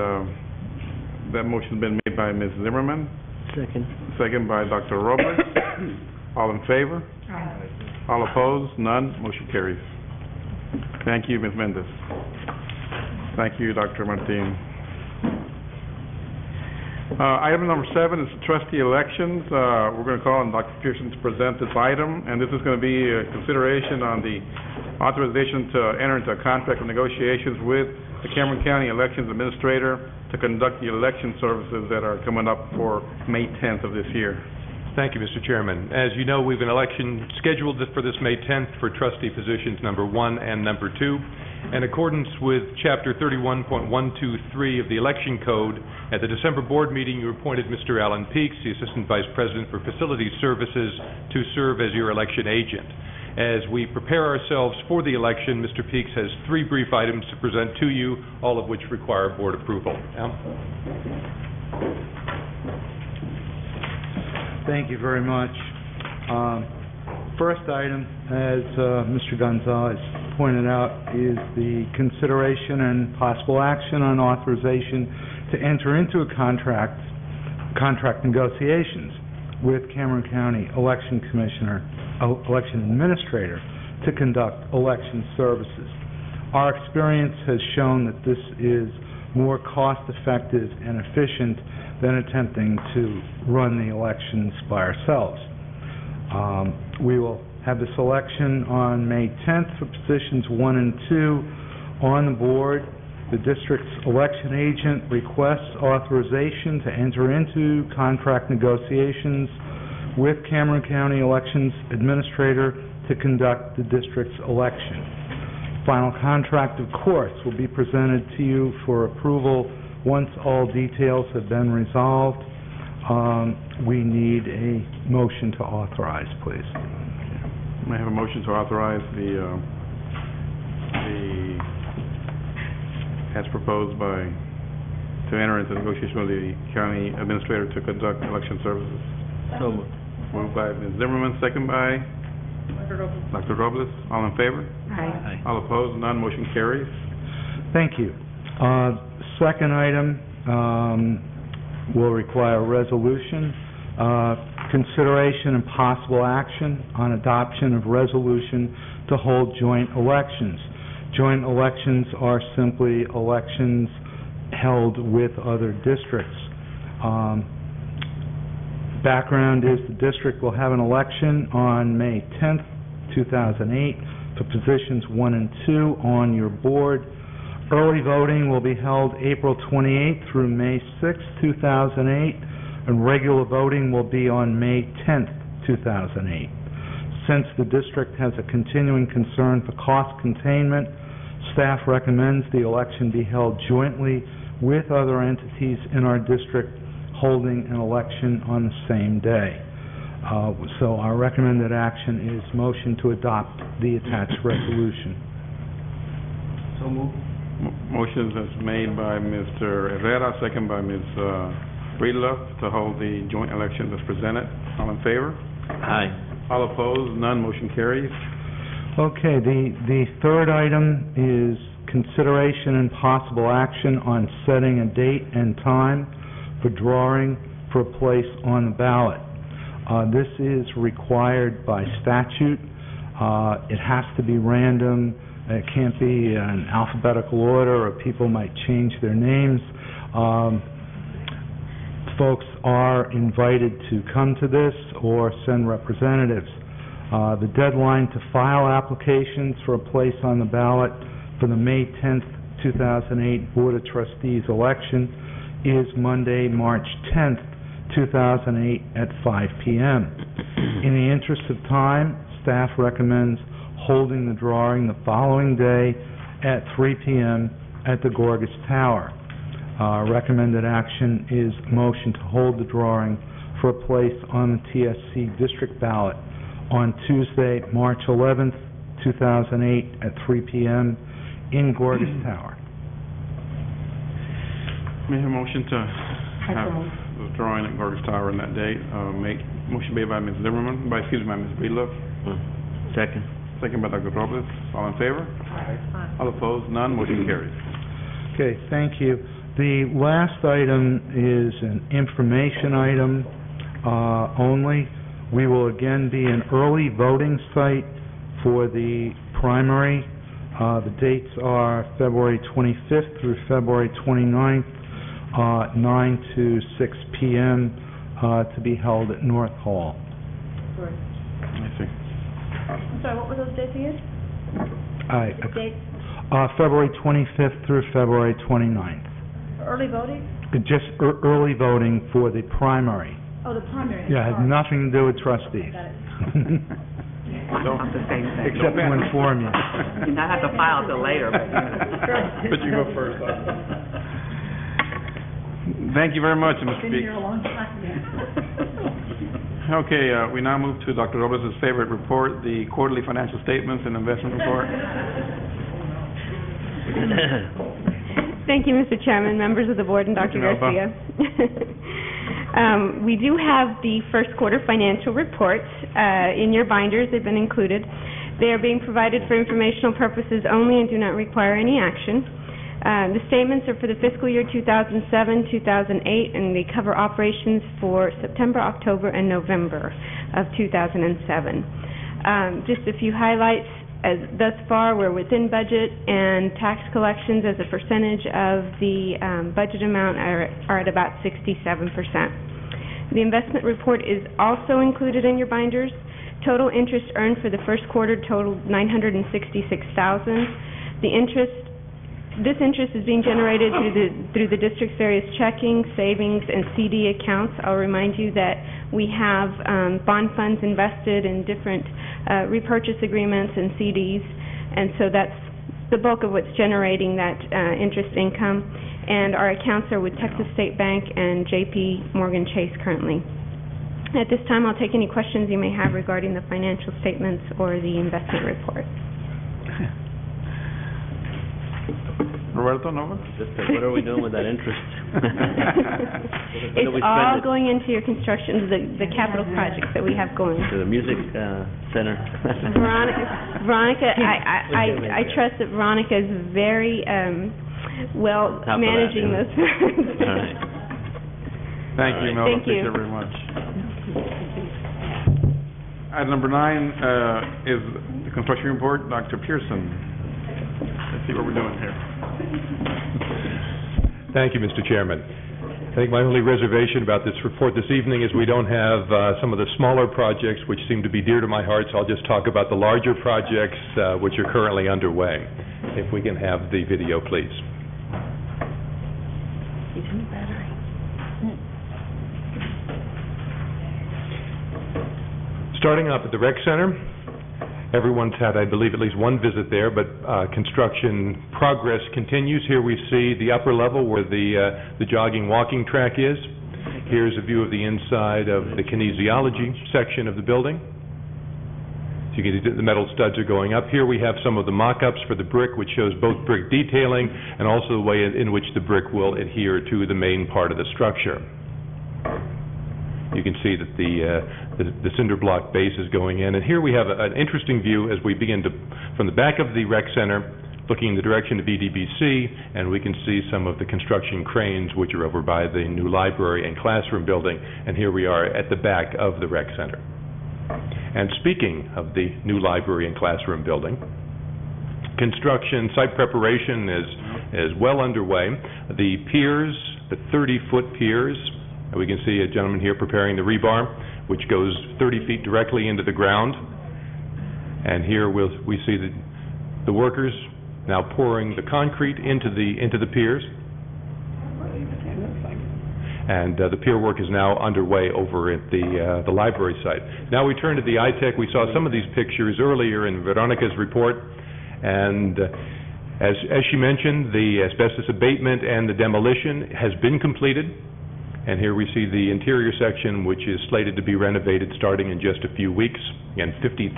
that motion's been made by Ms. Zimmerman. Second by Dr. Robles. All in favor? Aye. All opposed? None? Motion carries. Thank you, Ms. Mendez. Thank you, Dr. Martin. Item number 7 is trustee elections. We're going to call on Dr. Pearson to present this item, and this is going to be a consideration on the authorization to enter into a contract of negotiations with the Cameron County Elections Administrator to conduct the election services that are coming up for May 10th of this year. Thank you, Mr. Chairman. As you know, we have an election scheduled for this May 10th for trustee positions number 1 and number 2. In accordance with Chapter 31.123 of the Election Code, at the December board meeting, you appointed Mr. Alan Peaks, the Assistant Vice President for Facilities Services, to serve as your election agent. As we prepare ourselves for the election, Mr. Peaks has 3 brief items to present to you, all of which require board approval. Al? Thank you very much. First item, as Mr. Gonzalez pointed out, is the consideration and possible action on authorization to enter into a contract negotiations with Cameron County Election Administrator to conduct election services. Our experience has shown that this is more cost-effective and efficient than attempting to run the elections by ourselves. We will have this election on May 10th for positions 1 and 2 on the board. The district's election agent requests authorization to enter into contract negotiations with Cameron County Elections Administrator to conduct the district's election. Final contract, of course, will be presented to you for approval once all details have been resolved. We need a motion to authorize, please. May I have a motion to authorize as proposed to enter into negotiation with the county administrator to conduct election services? So moved. Moved by Ms. Zimmerman, second by Dr. Robles. All in favor? Aye. All opposed? None. Motion carries. Thank you. Second item will require a resolution. Consideration and possible action on adoption of resolution to hold joint elections. Joint elections are simply elections held with other districts. Background is the district will have an election on May 10th, 2008 for positions 1 and 2 on your board. Early voting will be held April 28th through May 6th, 2008, and regular voting will be on May 10th, 2008. Since the district has a continuing concern for cost containment, staff recommends the election be held jointly with other entities in our district holding an election on the same day. So our recommended action is motion to adopt the attached resolution. So moved. Motion is made by Mr. Herrera, second by Ms. Breedlove to hold the joint election as presented. All in favor? Aye. All opposed? None. Motion carries. Okay, the third item is consideration and possible action on setting a date and time for drawing for a place on the ballot. This is required by statute. It has to be random. It can't be in alphabetical order, or people might change their names. Folks are invited to come to this or send representatives. The deadline to file applications for a place on the ballot for the May 10th, 2008 Board of Trustees election is Monday, March 10th, 2008 at 5 p.m. In the interest of time, staff recommends holding the drawing the following day at 3 p.m. at the Gorgas Tower. Recommended action is motion to hold the drawing for a place on the TSC district ballot on Tuesday, March 11th, 2008 at 3 p.m. in Gorgas Tower. May I have a motion to have the drawing at Gorgas Tower on that date? Motion made by Ms. Zimmerman, by Ms. Breedlove. Second. Second by Dr. Robles. All in favor? Aye. All opposed? None. Motion carries. Okay, thank you. The last item is an information item only. We will again be an early voting site for the primary. The dates are February 25th through February 29th, 9 to 6 p.m. To be held at North Hall. Right. I see. I'm sorry, what were those dates again? The dates February 25th through February 29th. for early voting? Just early voting for the primary. Oh, the primary. Yeah, it has nothing to do with trustees. Got it. Not the same thing. Except to inform you. You not have to file till later, but But you go first. Thank you very much, Mr. Been Beeks. here a long time. Okay, we now move to Dr. Robles' favorite report, the quarterly financial statements and investment report. Thank you, Mr. Chairman, members of the board, and Dr. Thank you, Garcia. We do have the first quarter financial reports in your binders. They've been included. They are being provided for informational purposes only and do not require any action. The statements are for the fiscal year 2007, 2008, and they cover operations for September, October, and November of 2007. Just a few highlights. Thus far, we're within budget, and tax collections as a percentage of the budget amount are at about 67%. The investment report is also included in your binders. Total interest earned for the first quarter totaled $966,000. This interest is being generated through the district's various checking, savings, and CD accounts. I'll remind you that we have bond funds invested in different repurchase agreements and CDs, and so that's the bulk of what's generating that interest income. and our accounts are with Texas State Bank and JP Morgan Chase currently. At this time, I'll take any questions you may have regarding the financial statements or the investment report. Roberto, no? What are we doing with that interest? It's all going into your construction, the capital projects that we have going. To the music center. Veronica, I trust that Veronica is very well managing those. All right. Thank you, Melba. Thank you very much. Item number 9 is the construction report. Dr. Pearson. Let's see what we're doing here. Thank you, Mr. Chairman. I think my only reservation about this report this evening is we don't have some of the smaller projects which seem to be dear to my heart, so I'll just talk about the larger projects which are currently underway. If we can have the video, please. Starting up at the rec center, everyone's had, I believe, at least one visit there, but construction progress continues. Here we see the upper level where the jogging walking track is. Here's a view of the inside of the kinesiology section of the building. So you can see the metal studs are going up. Here we have some of the mock-ups for the brick, which shows both brick detailing and also the way in which the brick will adhere to the main part of the structure. You can see that the cinder block base is going in. And here we have an interesting view as we begin to, from the back of the rec center, looking in the direction of EDBC, and we can see some of the construction cranes which are over by the new library and classroom building. And here we are at the back of the rec center. And speaking of the new library and classroom building, construction site preparation is well underway. The piers, the 30-foot piers, we can see a gentleman here preparing the rebar, which goes 30 feet directly into the ground. And here we see the workers now pouring the concrete into the piers. And the pier work is now underway over at the library site. Now we turn to the iTech. We saw some of these pictures earlier in Veronica's report. And as she mentioned, the asbestos abatement and the demolition has been completed. And here we see the interior section, which is slated to be renovated starting in just a few weeks. Again, 50,000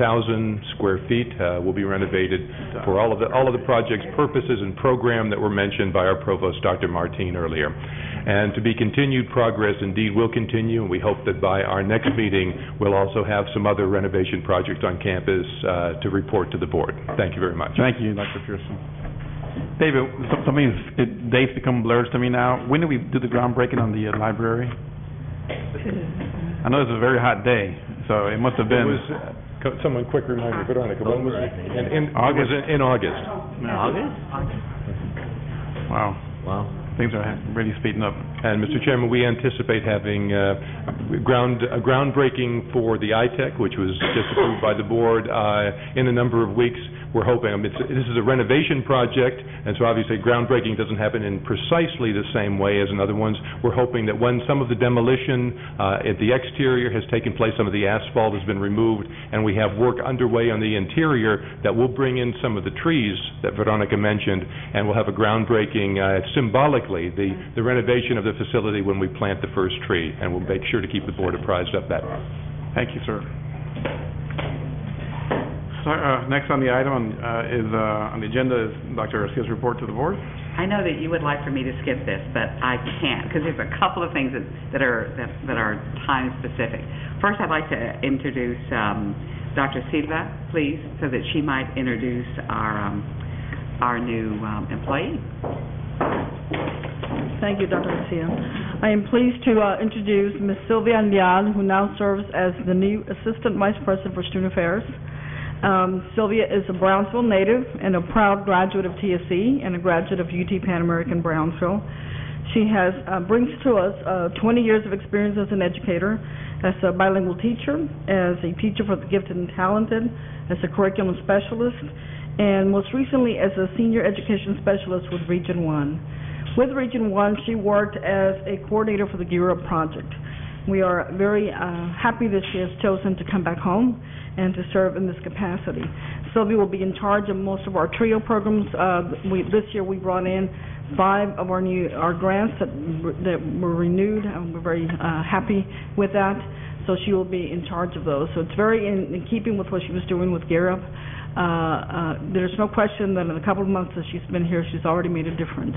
square feet will be renovated for all of the project's purposes and program that were mentioned by our provost, Dr. Martin, earlier. And to be continued progress indeed will continue, and we hope that by our next meeting we'll also have some other renovation projects on campus to report to the board. Thank you very much. Thank you, Dr. Pearson. David, some of these dates become blurs to me now. When did we do the groundbreaking on the library? I know it's a very hot day, so it must have been... It was, someone quick remind me, Veronica, when was it? In August. It was in August. August? Wow. Things are really speeding up. And, Mr. Chairman, we anticipate having a groundbreaking for the iTech, which was just approved by the board in a number of weeks. We're hoping, this is a renovation project, and so obviously groundbreaking doesn't happen in precisely the same way as in other ones. We're hoping that when some of the demolition at the exterior has taken place, some of the asphalt has been removed, and we have work underway on the interior, that will bring in some of the trees that Veronica mentioned, and we'll have a groundbreaking, symbolically, the renovation of the facility when we plant the first tree, and we'll make sure to keep the board apprised of that. Thank you, sir. So, next on the item on the agenda is Dr. Garcia's report to the board. I know that you would like for me to skip this, but I can't because there's a couple of things that are time specific. First, I'd like to introduce Dr. Silva, please, so that she might introduce our new employee. Thank you, Dr. Garcia. I am pleased to introduce Ms. Sylvia Andial, who now serves as the new Assistant Vice President for Student Affairs. Sylvia is a Brownsville native and a proud graduate of TSC and a graduate of UT Pan American Brownsville. She brings to us 20 years of experience as an educator, as a bilingual teacher, as a teacher for the gifted and talented, as a curriculum specialist, and most recently as a senior education specialist with Region 1. With Region 1, she worked as a coordinator for the Gear Up project. We are very happy that she has chosen to come back home and to serve in this capacity. Sylvia will be in charge of most of our TRIO programs. This year, we brought in 5 of our grants that were renewed, and we're very happy with that. So she will be in charge of those. So it's very in keeping with what she was doing with GEAR Up. There's no question that in a couple of months that she's been here, she's already made a difference.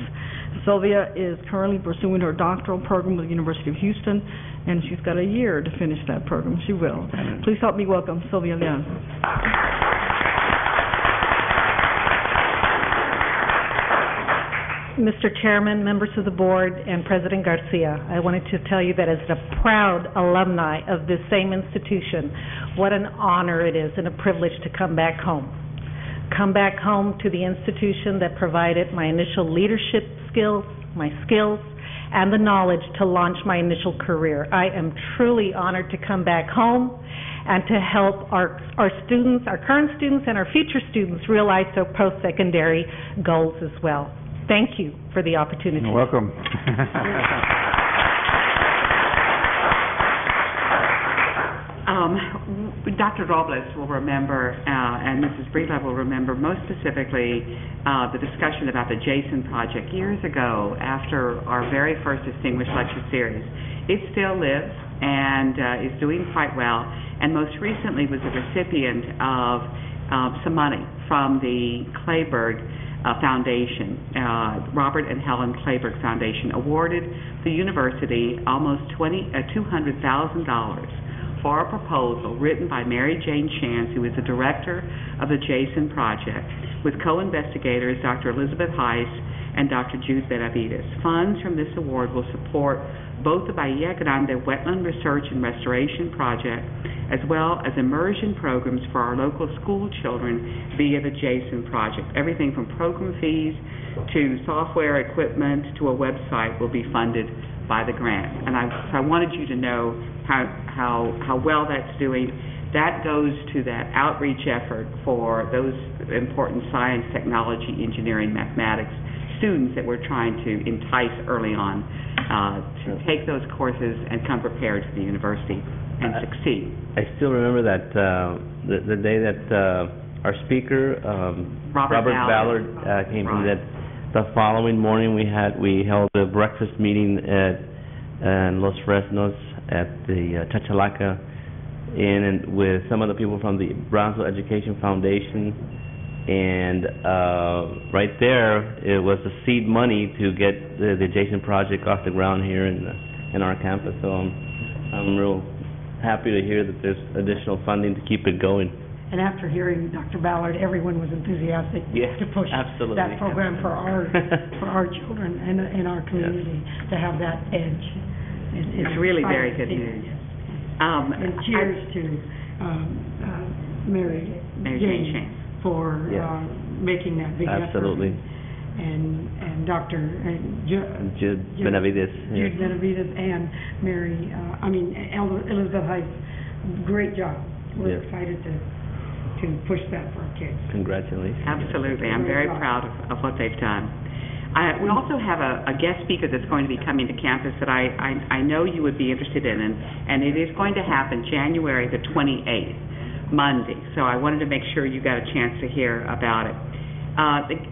Sylvia is currently pursuing her doctoral program with the University of Houston, and she's got a year to finish that program. She will. Please help me welcome Sylvia Leon. Mr. Chairman, members of the board, and President Garcia, I wanted to tell you that as a proud alumni of this same institution, what an honor it is and a privilege to come back home. Come back home to the institution that provided my initial leadership skills, my skills, and the knowledge to launch my initial career. I am truly honored to come back home and to help our students, our current students, and our future students realize their post-secondary goals as well. Thank you for the opportunity. You're welcome. Dr. Robles will remember, and Mrs. Breedlove will remember most specifically the discussion about the Jason Project years ago after our very first Distinguished Lecture Series. It still lives and is doing quite well, and most recently was a recipient of some money from the Clayburgh Foundation. Robert and Helen Clayburgh Foundation awarded the university almost $200,000 for a proposal written by Mary Jane Chance, who is the director of the Jason Project, with co-investigators Dr. Elizabeth Heiss and Dr. Jude Benavides. Funds from this award will support both the Bahia Grande Wetland Research and Restoration Project, as well as immersion programs for our local school children via the Jason Project. Everything from program fees to software equipment to a website will be funded by the grant. And I wanted you to know how well that's doing. That goes to that outreach effort for those important science, technology, engineering, mathematics students that we're trying to entice early on to take those courses and come prepared to the university and succeed. I still remember that the day that our speaker, Robert Ballard came in, that the following morning we held a breakfast meeting in Los Fresnos at the Chachalaca Inn, and with some of the people from the Brownsville Education Foundation, and right there it was the seed money to get the Jason Project off the ground here in our campus. So I'm real happy to hear that there's additional funding to keep it going. And after hearing Dr. Ballard, everyone was enthusiastic to push that program for our children and our community to have that edge. It's really very good news. And cheers to Mary Jane for making that big effort. Absolutely. And Dr. Jude Benavides. Jude Benavides and Elizabeth Heiss. Great job. We're excited to push that for our kids. Congratulations. Absolutely. I'm very proud of what they've done. We also have a guest speaker that's going to be coming to campus that I know you would be interested in, and it is going to happen January the 28th, Monday. So I wanted to make sure you got a chance to hear about it.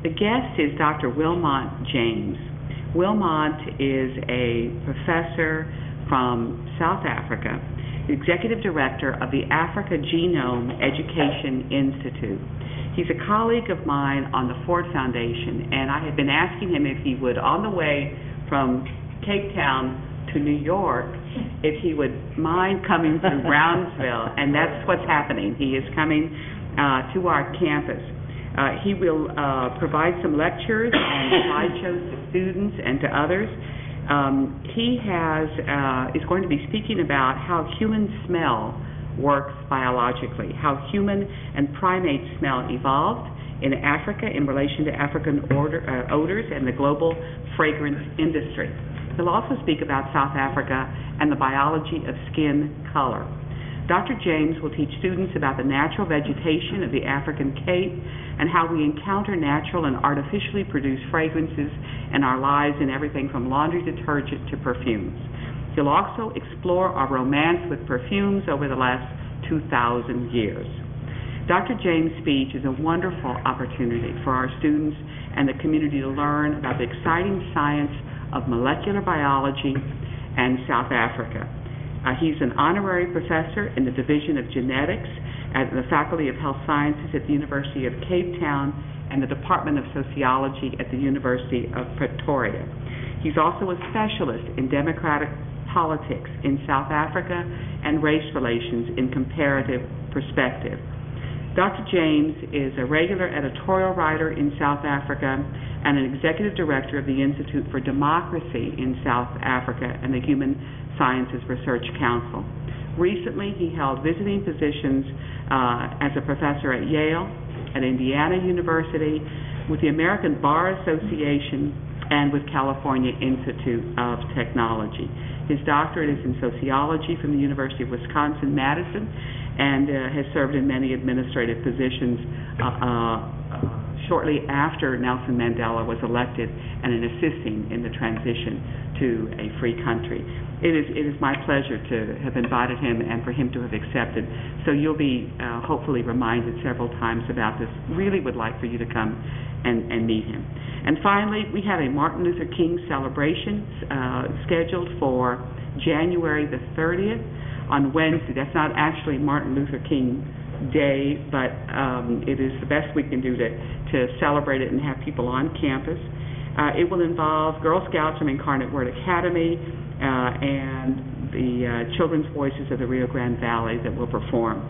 The guest is Dr. Wilmot James. Wilmot is a professor from South Africa, the executive director of the Africa Genome Education Institute. He's a colleague of mine on the Ford Foundation, and I had been asking him if he would, on the way from Cape Town to New York, if he would mind coming through Brownsville, and that's what's happening. He is coming to our campus. He will provide some lectures and slideshows to students and to others. He is going to be speaking about how human smell works biologically, how human and primate smell evolved in Africa in relation to African odors and the global fragrance industry. He'll also speak about South Africa and the biology of skin color. Dr. James will teach students about the natural vegetation of the African Cape and how we encounter natural and artificially produced fragrances in our lives in everything from laundry detergent to perfumes. He'll also explore our romance with perfumes over the last 2,000 years. Dr. James' speech is a wonderful opportunity for our students and the community to learn about the exciting science of molecular biology and South Africa. He's an honorary professor in the Division of Genetics at the Faculty of Health Sciences at the University of Cape Town and the Department of Sociology at the University of Pretoria. He's also a specialist in democratic politics in South Africa and race relations in comparative perspective. Dr. James is a regular editorial writer in South Africa and an executive director of the Institute for Democracy in South Africa and the Human Sciences Research Council. Recently, he held visiting positions as a professor at Yale, at Indiana University, with the American Bar Association, and with California Institute of Technology. His doctorate is in sociology from the University of Wisconsin-Madison, and has served in many administrative positions shortly after Nelson Mandela was elected and in assisting in the transition to a free country. It is my pleasure to have invited him and for him to have accepted. So you'll be hopefully reminded several times about this. Really would like for you to come and meet him. And finally, we have a Martin Luther King celebration scheduled for January the 30th. On Wednesday. That's not actually Martin Luther King Day, but it is the best we can do to celebrate it and have people on campus. It will involve Girl Scouts from Incarnate Word Academy and the Children's Voices of the Rio Grande Valley that will perform.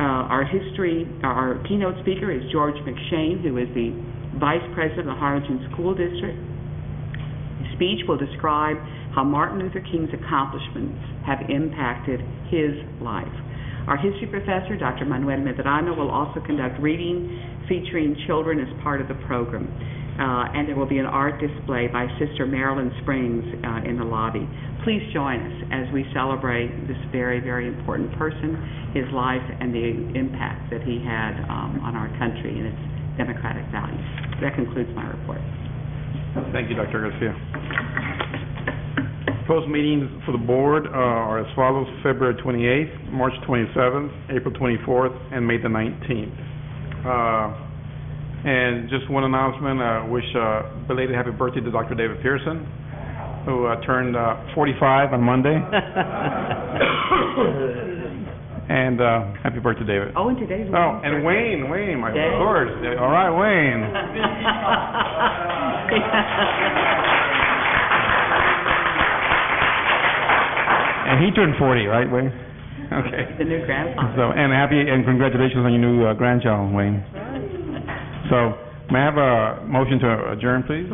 Our keynote speaker is George McShane, who is the Vice President of the Harlingen School District. His speech will describe how Martin Luther King's accomplishments have impacted his life. Our history professor, Dr. Manuel Medrano, will also conduct reading featuring children as part of the program. And there will be an art display by Sister Marilyn Springs in the lobby. Please join us as we celebrate this very, very important person, his life, and the impact that he had on our country and its democratic values. That concludes my report. Thank you, Dr. Garcia. Proposed meetings for the board are as follows: February 28th, March 27th, April 24th, and May the 19th. And just one announcement, wish belated happy birthday to Dr. David Pearson, who turned 45 on Monday. And happy birthday, David. Oh, and today's and Wayne, of course. All right, Wayne. And he turned 40, right, Wayne? Okay. The new grandfather. So, and congratulations on your new grandchild, Wayne. So, may I have a motion to adjourn, please?